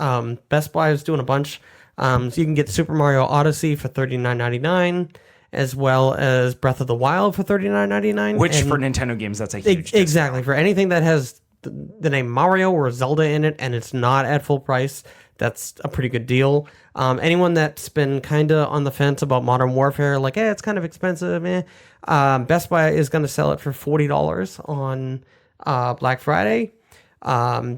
Best Buy is doing a bunch. So you can get Super Mario Odyssey for $39.99, as well as Breath of the Wild for $39.99. Which for Nintendo games, that's a huge discount. Exactly. For anything that has the name Mario or Zelda in it and it's not at full price, that's a pretty good deal. Anyone that's been kind of on the fence about Modern Warfare, like, it's kind of expensive, Best Buy is going to sell it for $40 on Black Friday.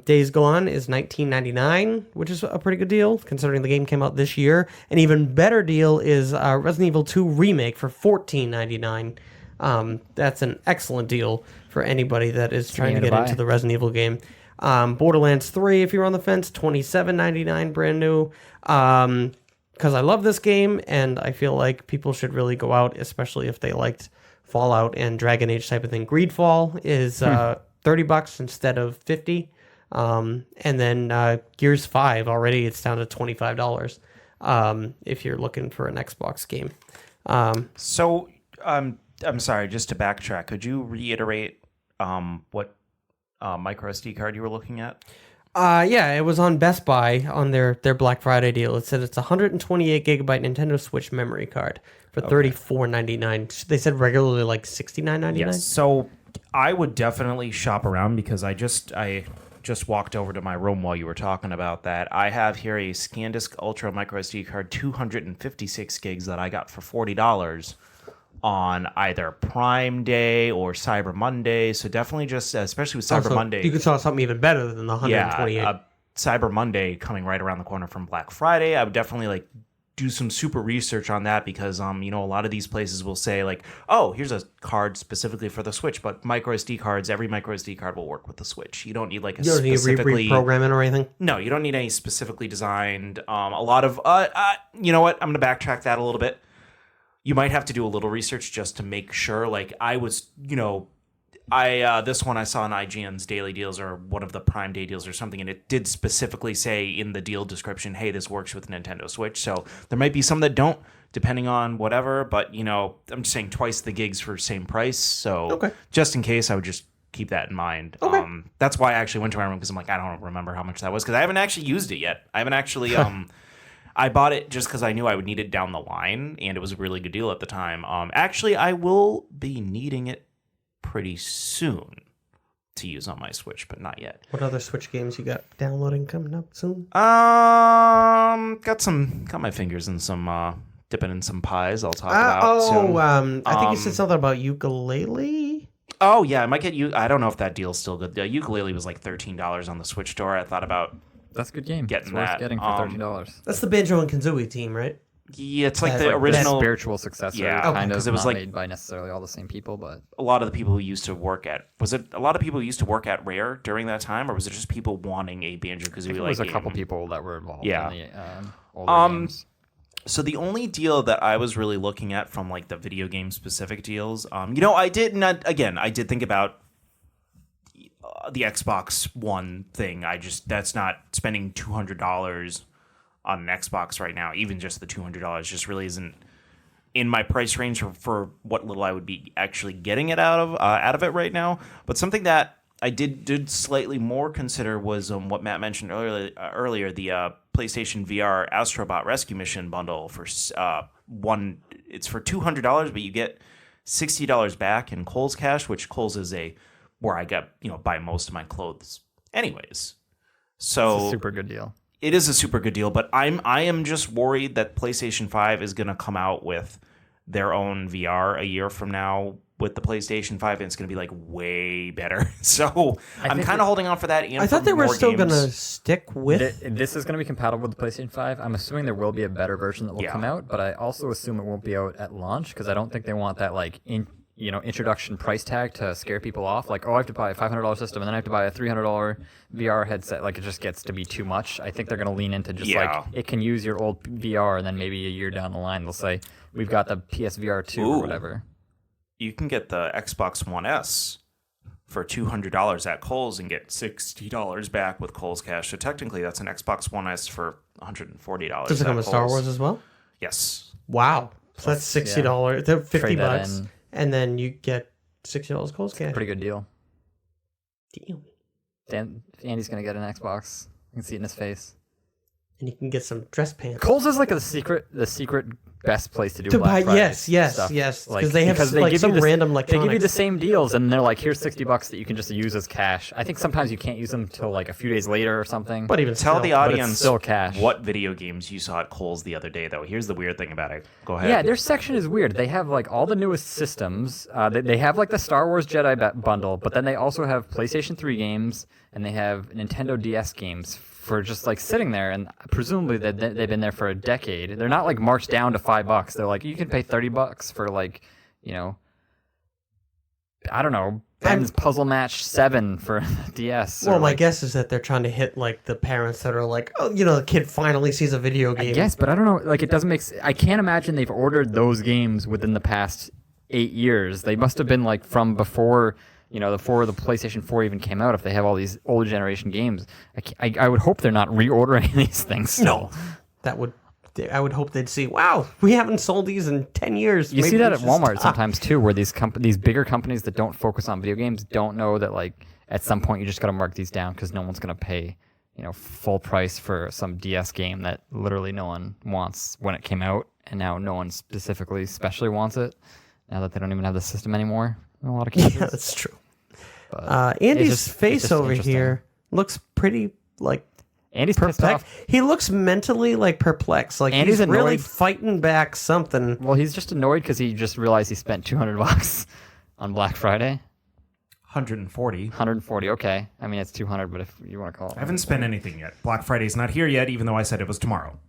Days Gone is $19.99, which is a pretty good deal considering the game came out this year. An even better deal is Resident Evil 2 Remake for $14.99. That's an excellent deal for anybody that is trying to get into the Resident Evil game. Borderlands 3, if you're on the fence, $27.99 brand new. Because I love this game, and I feel like people should really go out, especially if they liked Fallout and Dragon Age type of thing. Greedfall is $30 instead of $50. And then Gears 5, already it's down to $25 if you're looking for an Xbox game. So, I'm sorry, just to backtrack, could you reiterate what micro SD card you were looking at? Yeah, it was on Best Buy on their Black Friday deal. It said it's a 128 gigabyte Nintendo Switch memory card for $34.99. They said regularly like $69.99. Yes. So I would definitely shop around because I just walked over to my room while you were talking about that. I have here a SanDisk Ultra micro SD card, 256 gigs that I got for $40 on either Prime Day or Cyber Monday. So definitely just, especially with Cyber Monday. You could saw something even better than the 128. Yeah, Cyber Monday coming right around the corner from Black Friday. I would definitely like do some super research on that because a lot of these places will say like, oh, here's a card specifically for the Switch, but every micro SD card will work with the Switch. You don't need like a specifically reprogramming or anything. No, you don't need any specifically designed. A lot of you know what? I'm going to backtrack that a little bit. You might have to do a little research just to make sure. Like I was, this one I saw on IGN's daily deals or one of the Prime Day deals or something, and it did specifically say in the deal description, hey, this works with Nintendo Switch. So there might be some that don't, depending on whatever. But, I'm just saying twice the gigs for same price. So just in case, I would just keep that in mind. Okay. That's why I actually went to my room because I'm like, I don't remember how much that was because I haven't actually used it yet. I haven't actually... I bought it just because I knew I would need it down the line, and it was a really good deal at the time. Actually, I will be needing it pretty soon to use on my Switch, but not yet. What other Switch games you got downloading coming up soon? Got my fingers in some dipping in some pies. I'll talk about soon. I think you said something about ukulele. Oh yeah, I might get you. I don't know if that deal's still good. The ukulele was like $13 on the Switch store. I thought about. That's a good game. Getting worth that. Getting for $13. That's the Banjo and Kazooie team, right? Yeah, it's like the original spiritual successor. Yeah, kind of it was not like made by necessarily all the same people, but a lot of the people who used to work at Rare during that time, or was it just people wanting a Banjo Kazooie? There was a couple people that were involved. Yeah. In the older games. So the only deal that I was really looking at from like the video game specific deals, I did think about the Xbox One thing. That's not spending $200 on an Xbox right now. Even just the $200 just really isn't in my price range for what little I would be actually getting it out of it right now. But something that I did slightly more consider was what Matt mentioned earlier, the PlayStation VR Astrobot Rescue Mission bundle for one. It's for $200, but you get $60 back in Kohl's Cash, which Kohl's is where I buy most of my clothes anyways. So it's a super good deal. It is a super good deal, but I am just worried that PlayStation 5 is going to come out with their own VR a year from now with the PlayStation 5, and it's going to be like way better. So I'm kind of holding on for that. And I thought they were still going to stick with... This is going to be compatible with the PlayStation 5. I'm assuming there will be a better version that will come out, but I also assume it won't be out at launch because I don't think they want that introduction price tag to scare people off. Like, I have to buy a $500 system and then I have to buy a $300 VR headset. Like, it just gets to be too much. I think they're going to lean into just it can use your old VR, and then maybe a year down the line they'll say, we've got the PSVR 2 or whatever. You can get the Xbox One S for $200 at Kohl's and get $60 back with Kohl's Cash. So technically that's an Xbox One S for $140. Does it come with Star Wars as well? Yes. Wow. So that's $60. They're $50. And then you get $60 Kohl's Cash. Pretty good deal. Damn. Andy's going to get an Xbox. You can see it in his face. And you can get some dress pants. Kohl's is like the secret best place to do Black Friday yes. Because they have some random electronics. They give you the same deals, and they're like, here's $60 that you can just use as cash. I think sometimes you can't use them until like a few days later or something. But even tell the audience still cash. What video games you saw at Kohl's the other day, though. Here's the weird thing about it. Go ahead. Yeah, their section is weird. They have like all the newest systems. They have like the Star Wars Jedi bundle, but then they also have PlayStation 3 games, and they have Nintendo DS games for just like sitting there, and presumably they've been there for a decade. They're not like marked down to $5. They're like, you can pay $30 for like, I don't know, Ben's Puzzle Match 7 for DS. Well, my guess is that they're trying to hit like the parents that are like, oh, the kid finally sees a video game. Yes, but I don't know. Like, it doesn't make. I can't imagine they've ordered those games within the past 8 years. They must have been like from before. Before the PlayStation 4 even came out, if they have all these old generation games, I would hope they're not reordering these things still. No, I would hope they'd see, wow, we haven't sold these in 10 years. You see that at Walmart sometimes too, where these bigger companies that don't focus on video games don't know that like at some point you just got to mark these down because no one's going to pay full price for some DS game that literally no one wants when it came out, and now no one especially wants it now that they don't even have the system anymore in a lot of cases. Yeah, that's true. Andy's face over here looks pretty like Andy's pissed off. He looks mentally like perplexed. Like Andy's he's really annoyed. fighting back something. Well, he's just annoyed because he just realized he spent $200 on Black Friday. 140. 140. Okay, I mean it's 200, but if you want to call it, I haven't spent anything yet. Black Friday's not here yet, even though I said it was tomorrow.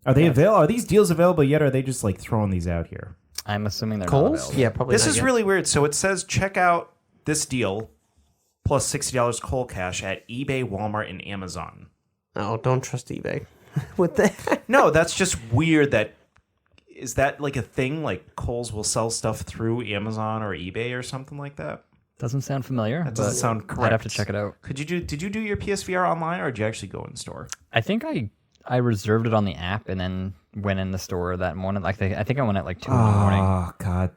Are they Are these deals available yet? Or are they just like throwing these out here? I'm assuming they're not Kohl's? available. Yeah, probably. This not is yet. really weird. So it says check out this deal plus $60 Kohl Cash at eBay, Walmart, and Amazon. Oh, don't trust eBay with that. No, that's just weird. Is that like a thing? Like Kohl's will sell stuff through Amazon or eBay or something like that? Doesn't sound familiar. That doesn't sound correct. I'd have to check it out. Did you do your PSVR online or did you actually go in store? I think I reserved it on the app and then went in the store that morning. Like I think I went at like 2 in the morning. Oh, God.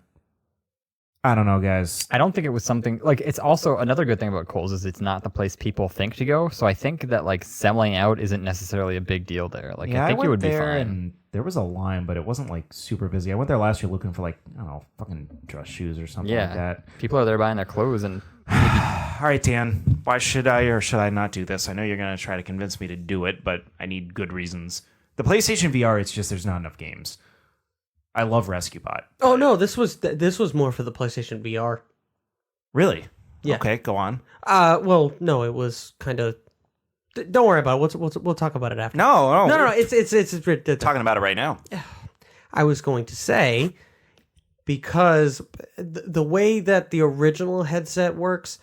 I don't know, guys. I don't think it was something like it's also another good thing about Kohl's is it's not the place people think to go. So I think that like selling out isn't necessarily a big deal there. Like I think went it would be there fine. And there was a line, but it wasn't like super busy. I went there last year looking for like, I don't know, fucking dress shoes or something like Yeah, that. people are there buying their clothes and All right, Dan. Why should I or should I not do this? I know you're going to try to convince me to do it, but I need good reasons. The PlayStation VR, it's just there's not enough games. I love Rescue Bot. Oh no, this was more for the PlayStation VR. Really? Yeah. Okay, go on. Well, no, it was kind of. Don't worry about it. We'll talk about it after. No. No. It's Talking about it right now. I was going to say because the way that the original headset works,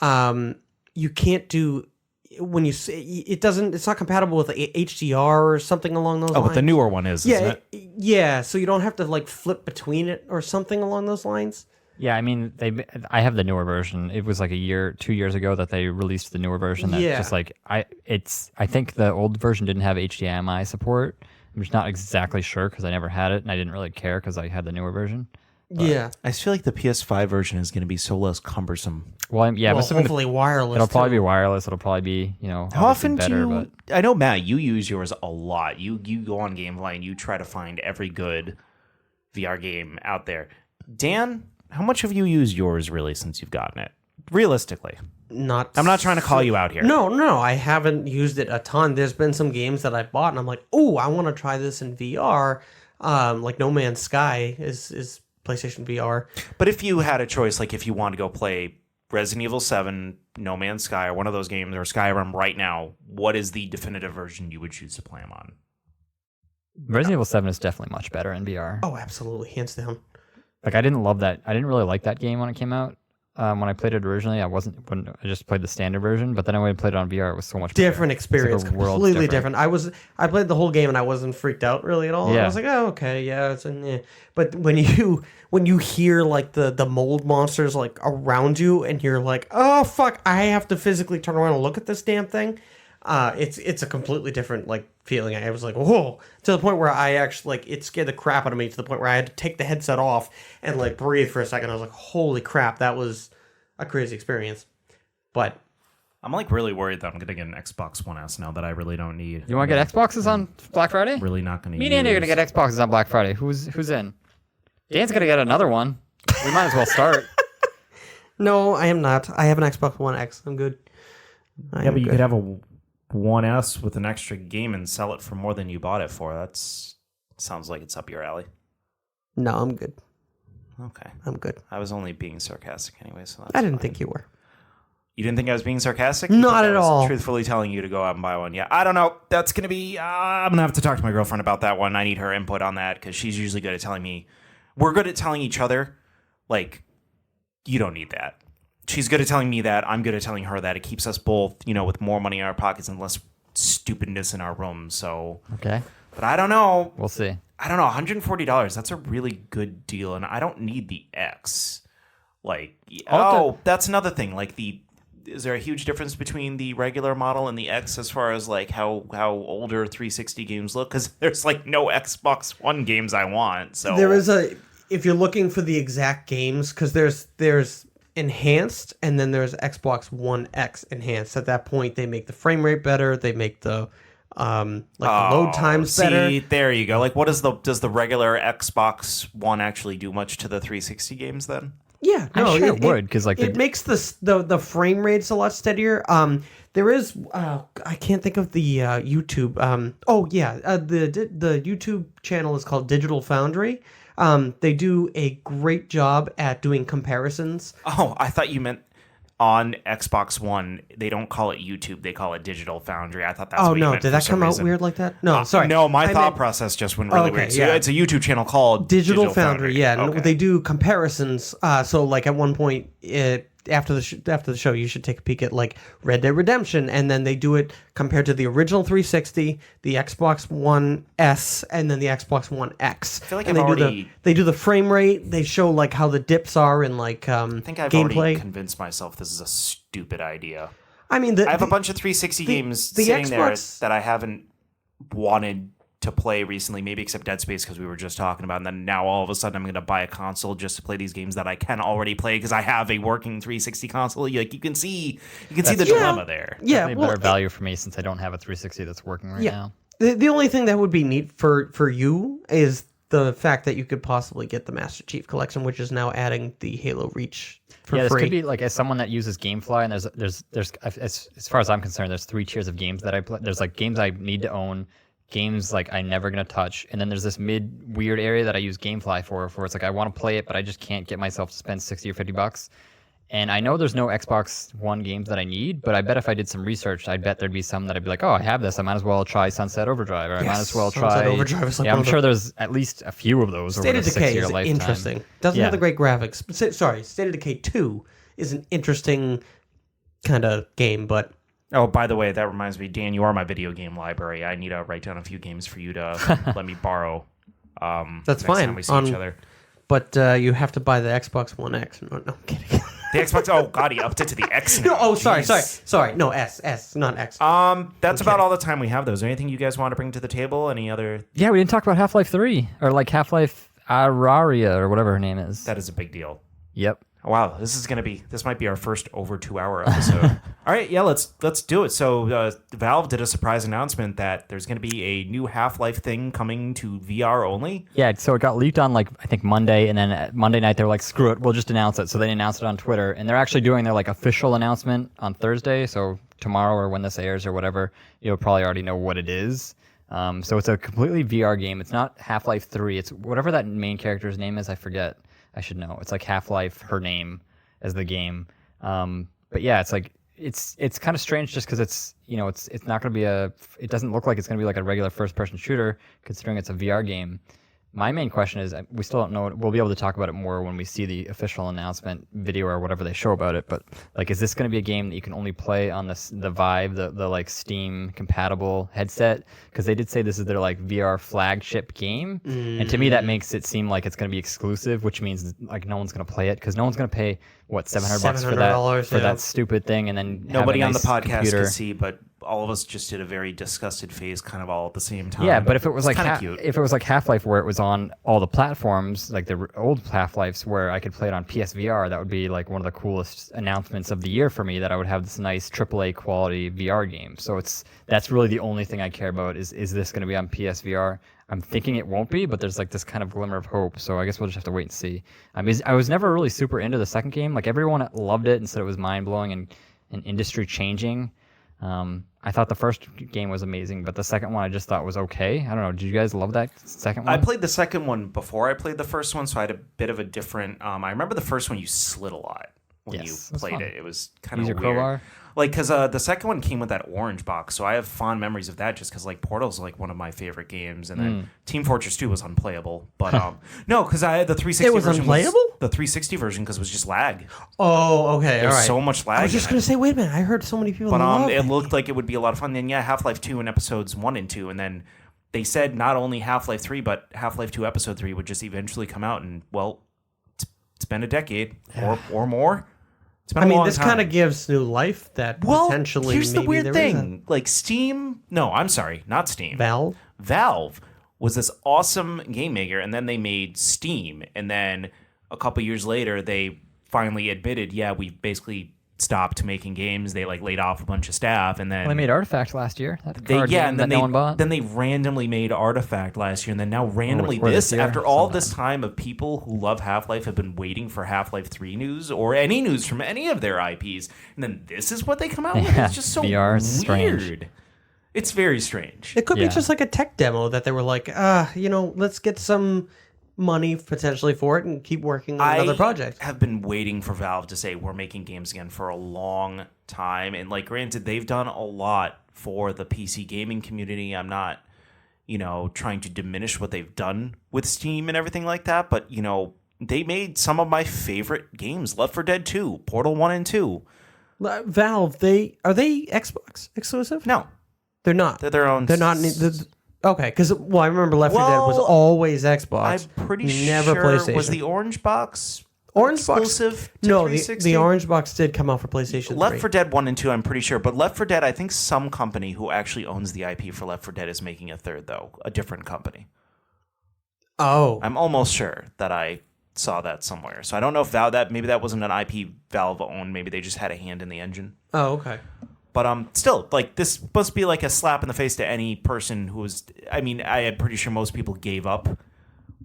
you can't do when you it doesn't. It's not compatible with HDR or something along those lines. Oh, but the newer one is, isn't it? Yeah. So you don't have to like flip between it or something along those lines. yeah, I mean I have the newer version. It was like 2 years ago that they released the newer version. That just like I think the old version didn't have HDMI support. I'm just not exactly sure because I never had it and I didn't really care because I had the newer version. Yeah. I feel like the PS5 version is going to be so less cumbersome. Well, I'm Well, assuming hopefully wireless. it'll probably too. be wireless. It'll probably be How obviously often better, do you... but I know, Matt, you use yours a lot. You go on Gamefly and you try to find every good VR game out there. Dan, how much have you used yours really since you've gotten it? Realistically. I'm not trying to call you out here. No, I haven't used it a ton. There's been some games that I bought and I'm like, oh, I want to try this in VR. Like No Man's Sky is PlayStation VR. But if you had a choice, like if you wanted to go play Resident Evil 7, No Man's Sky, or one of those games, or Skyrim right now, what is the definitive version you would choose to play them on? Resident Evil 7 is definitely much better in VR. Oh, absolutely, hands down. Like I didn't love that. I didn't really like that game when it came out. When I played it originally, I just played the standard version. But then when I played it on VR, it was so much better. Different experience, It's like a world completely different. I played the whole game and I wasn't freaked out really at all. Yeah. I was like, oh, okay, yeah, But when you hear like the mold monsters like around you and you're like, oh fuck, I have to physically turn around and look at this damn thing. It's a completely different like feeling. I was like, whoa, to the point where I actually like it scared the crap out of me to the point where I had to take the headset off and like breathe for a second. I was like, holy crap, that was a crazy experience. But I'm like really worried that I'm going to get an Xbox One S now that I really don't need. You want to get Xboxes on Black Friday? Really not going to Me and Andy are going to get Xboxes on Black Friday. Who's in? Dan's going to get another one. We might as well start. no, I am not. I have an Xbox One X. I'm good. Yeah, but you could have a One S with an extra game and sell it for more than you bought it for. That's sounds like it's up your alley. No, I'm good. Okay. I'm good. I was only being sarcastic anyway, so that's I didn't fine. think you were. You didn't think I was being sarcastic? Not You thought I at was all. Truthfully telling you to go out and buy one. Yeah, I don't know. That's going to be... I'm going to have to talk to my girlfriend about that one. I need her input on that because she's usually good at telling me... We're good at telling each other, like, you don't need that. She's good at telling me that. I'm good at telling her that. It keeps us both, with more money in our pockets and less stupidness in our rooms. So... Okay. But I don't know. We'll see. I don't know. $140. That's a really good deal, and I don't need the X. Like, that's another thing. Like, is there a huge difference between the regular model and the X as far as like how older 360 games look? Because there's like no Xbox One games I want. So There is if you're looking for the exact games, because there's Enhanced, and then there's Xbox One X Enhanced. At that point, they make the frame rate better. They make the the load times better. There you go. Like, what does the regular Xbox One actually do much to the 360 games then? Yeah, no, I'm sure it would, because like it makes the frame rates a lot steadier. There is I can't think of the YouTube. The YouTube channel is called Digital Foundry. They do a great job at doing comparisons. Oh, I thought you meant on Xbox One. They don't call it YouTube. They call it Digital Foundry. I thought that's what you meant. Did that come out weird like that? No, sorry. No, my thought process just went really weird. So it's a YouTube channel called Digital Foundry. Yeah, okay. and they do comparisons. So like at one point, after the show, you should take a peek at like Red Dead Redemption, and then they do it compared to the original 360, the Xbox One S, and then the Xbox One X. I feel like and they do the frame rate. They show like how the dips are in like I think I've gameplay. already convinced myself this is a stupid idea. I mean, I have a bunch of 360 games sitting there that I haven't wanted to play recently, maybe except Dead Space because we were just talking about, and then now all of a sudden I'm going to buy a console just to play these games that I can already play because I have a working 360 console. Like you can see the dilemma there. Yeah, definitely better value for me since I don't have a 360 that's working right now. The only thing that would be neat for you is the fact that you could possibly get the Master Chief Collection, which is now adding the Halo Reach for free. This could be like, as someone that uses GameFly, and there's as far as I'm concerned, there's 3 tiers of games that I play. There's like games I need to own, games like I'm never gonna touch, and then there's this mid weird area that I use GameFly for it's like I want to play it, but I just can't get myself to spend $60 or $50. And I know there's no Xbox One games that I need, but I bet if I did some research, I bet there'd be some that I'd be like, oh, I have this. I might as well try Sunset Overdrive, or I might as well try. Sunset Overdrive is like I'm sure there's at least a few of those State over of the Decay 6-year is lifetime. interesting. Doesn't have the great graphics. State of Decay 2 is an interesting kind of game, but. Oh, by the way, that reminds me, Dan, you are my video game library. I need to write down a few games for you to let me borrow. That's next fine. Time we see each other. But you have to buy the Xbox One X. No, I'm kidding. The Xbox. Oh God, he upped it to the X now. No, sorry. No, S, not X. That's about all the time we have. Though, is there anything you guys want to bring to the table? Any other? Yeah, we didn't talk about Half-Life 3 or like Half-Life Araria or whatever her name is. That is a big deal. Yep. Wow, this might be our first over 2-hour episode. All right, yeah, let's do it. So Valve did a surprise announcement that there's going to be a new Half-Life thing coming to VR only. Yeah, so it got leaked on like I think Monday, and then Monday night they were like, screw it, we'll just announce it. So they announced it on Twitter, and they're actually doing their like official announcement on Thursday. So tomorrow or when this airs or whatever, you'll probably already know what it is. So it's a completely VR game. It's not Half-Life 3. It's whatever that main character's name is. I forget. I should know. It's like Half-Life, her name as the game. But yeah, it's like it's kind of strange just because it's not going to be it doesn't look like it's going to be like a regular first-person shooter considering it's a VR game. My main question is, we still don't know. We'll be able to talk about it more when we see the official announcement video or whatever they show about it. But like, is this going to be a game that you can only play on the Vive, the like Steam compatible headset? Because they did say this is their like VR flagship game, and to me that makes it seem like it's going to be exclusive, which means like no one's going to play it because no one's going to pay what $700 for that stupid thing, and then nobody have a on nice the podcast computer. can see, but all of us just did a very disgusted face, kind of all at the same time. Yeah, but if it was like cute. if it was like Half-Life where it was on all the platforms, like the old Half-Lives where I could play it on PSVR, that would be like one of the coolest announcements of the year for me, that I would have this nice AAA quality VR game. So that's really the only thing I care about is this going to be on PSVR? I'm thinking it won't be, but there's like this kind of glimmer of hope. So I guess we'll just have to wait and see. I mean, I was never really super into the second game. Like everyone loved it and said it was mind-blowing and industry changing. I thought the first game was amazing, but the second one I just thought was okay. I don't know. Did you guys love that second one? I played the second one before I played the first one, so I had a bit of a different. I remember the first one you slid a lot when you played it. It was kind of weird. Crowbar? Like, because the second one came with that orange box, so I have fond memories of that just because, like, Portal's, like, one of my favorite games, and then Team Fortress 2 was unplayable. But, no, because I had the 360 version. It was unplayable? The 360 version, because it was just lag. Oh, okay, all right. So much lag. I was just going to say, wait a minute, I heard so many people But it looked like it would be a lot of fun. Then, yeah, Half-Life 2 in episodes 1 and 2, and then they said not only Half-Life 3, but Half-Life 2 episode 3 would just eventually come out, and, well, it's been a decade or more. This kind of gives new life that potentially. Here's the maybe weird there thing: like Steam. No, I'm sorry, not Steam. Valve was this awesome game maker, and then they made Steam, and then a couple years later, they finally admitted, yeah, we basically stopped making games. They like laid off a bunch of staff, and then Well, they made Artifact last year. That they card game and that then no one bought. then they randomly made Artifact last year, and then now randomly or this year, after all sometime. this time of people who love Half-Life have been waiting for Half-Life 3 news or any news from any of their IPs, and then this is what they come out with. Yeah, It's just so VR is weird. strange. It's very strange. It could be Yeah. just like a tech demo that they were like, let's get some money potentially for it and keep working on another project. I have been waiting for Valve to say we're making games again for a long time, and like granted, they've done a lot for the PC gaming community. I'm not, trying to diminish what they've done with Steam and everything like that, but they made some of my favorite games: Left 4 Dead 2, Portal 1 and 2. Valve, are they Xbox exclusive? No, They're not. they're their own. They're not. Okay, because I remember Left 4 Dead was Well, always Xbox. I'm pretty never sure PlayStation. was the Orange Box Orange Box exclusive to No, 360? the Orange Box did come out for PlayStation 3. Left 4 Dead 1 and 2, I'm pretty sure. But Left 4 Dead, I think some company who actually owns the IP for Left 4 Dead is making a third, though. A different company. Oh. I'm almost sure that I saw that somewhere. So I don't know if maybe that wasn't an IP Valve owned. Maybe they just had a hand in the engine. Oh, okay. But still, like, this must be like a slap in the face to any person who was... I mean, I am pretty sure most people gave up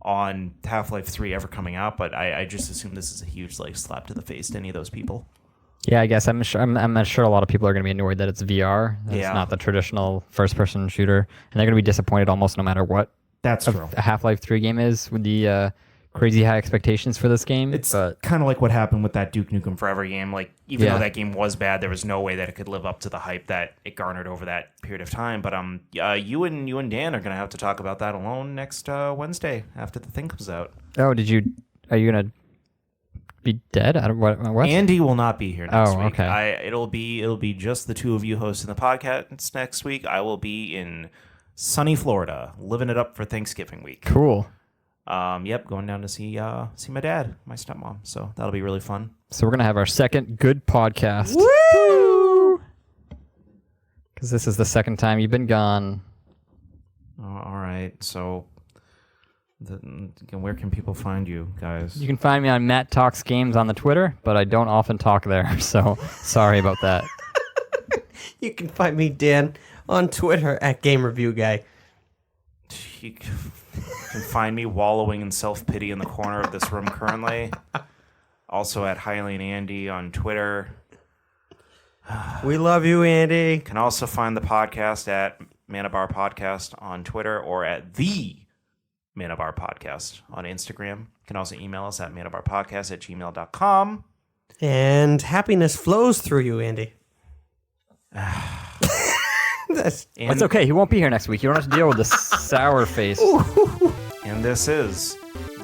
on Half-Life 3 ever coming out, but I just assume this is a huge like slap to the face to any of those people. Yeah, I guess I'm not sure a lot of people are going to be annoyed that it's VR. It's Yeah. not the traditional first-person shooter, and they're going to be disappointed almost no matter what That's true. a Half-Life 3 game is with the crazy high expectations for this game. It's but kind of like what happened with that Duke Nukem Forever game, like even Yeah. though that game was bad, there was no way that it could live up to the hype that it garnered over that period of time. But you and Dan are gonna have to talk about that alone next Wednesday after the thing comes out. are you going to be dead? I don't what? Andy will not be here next week. Okay. It'll be just the two of you hosting the podcast next week. I will be in sunny Florida, living it up for Thanksgiving week. Cool. Yep, going down to see my dad, my stepmom. So that'll be really fun. So we're going to have our second good podcast. Woo! Because this is the second time you've been gone. All right. So, where can people find you guys? You can find me on Matt Talks Games on the Twitter, but I don't often talk there, so sorry about that. You can find me, Dan, on Twitter at Game Review Guy. You can find me wallowing in self-pity in the corner of this room currently. Also at Highly and Andy on Twitter. We love you, Andy. You can also find the podcast at manabarpodcast on Twitter or at the Manabar Podcast on Instagram. You can also email us at manabarpodcast@gmail.com. And happiness flows through you, Andy. It's okay. He won't be here next week. You don't have to deal with this sour face. And this is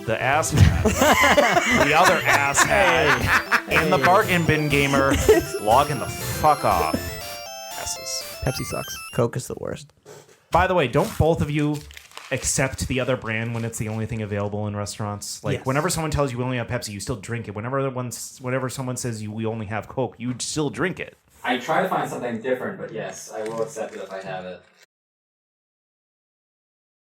the ass hat, the other ass hat, and the bargain bin gamer logging the fuck off. S's. Pepsi sucks. Coke is the worst. By the way, don't both of you accept the other brand when it's the only thing available in restaurants? Like, Yes. whenever someone tells you we only have Pepsi, you still drink it. Whenever someone says we only have Coke, you still drink it. I try to find something different, but yes, I will accept it if I have it.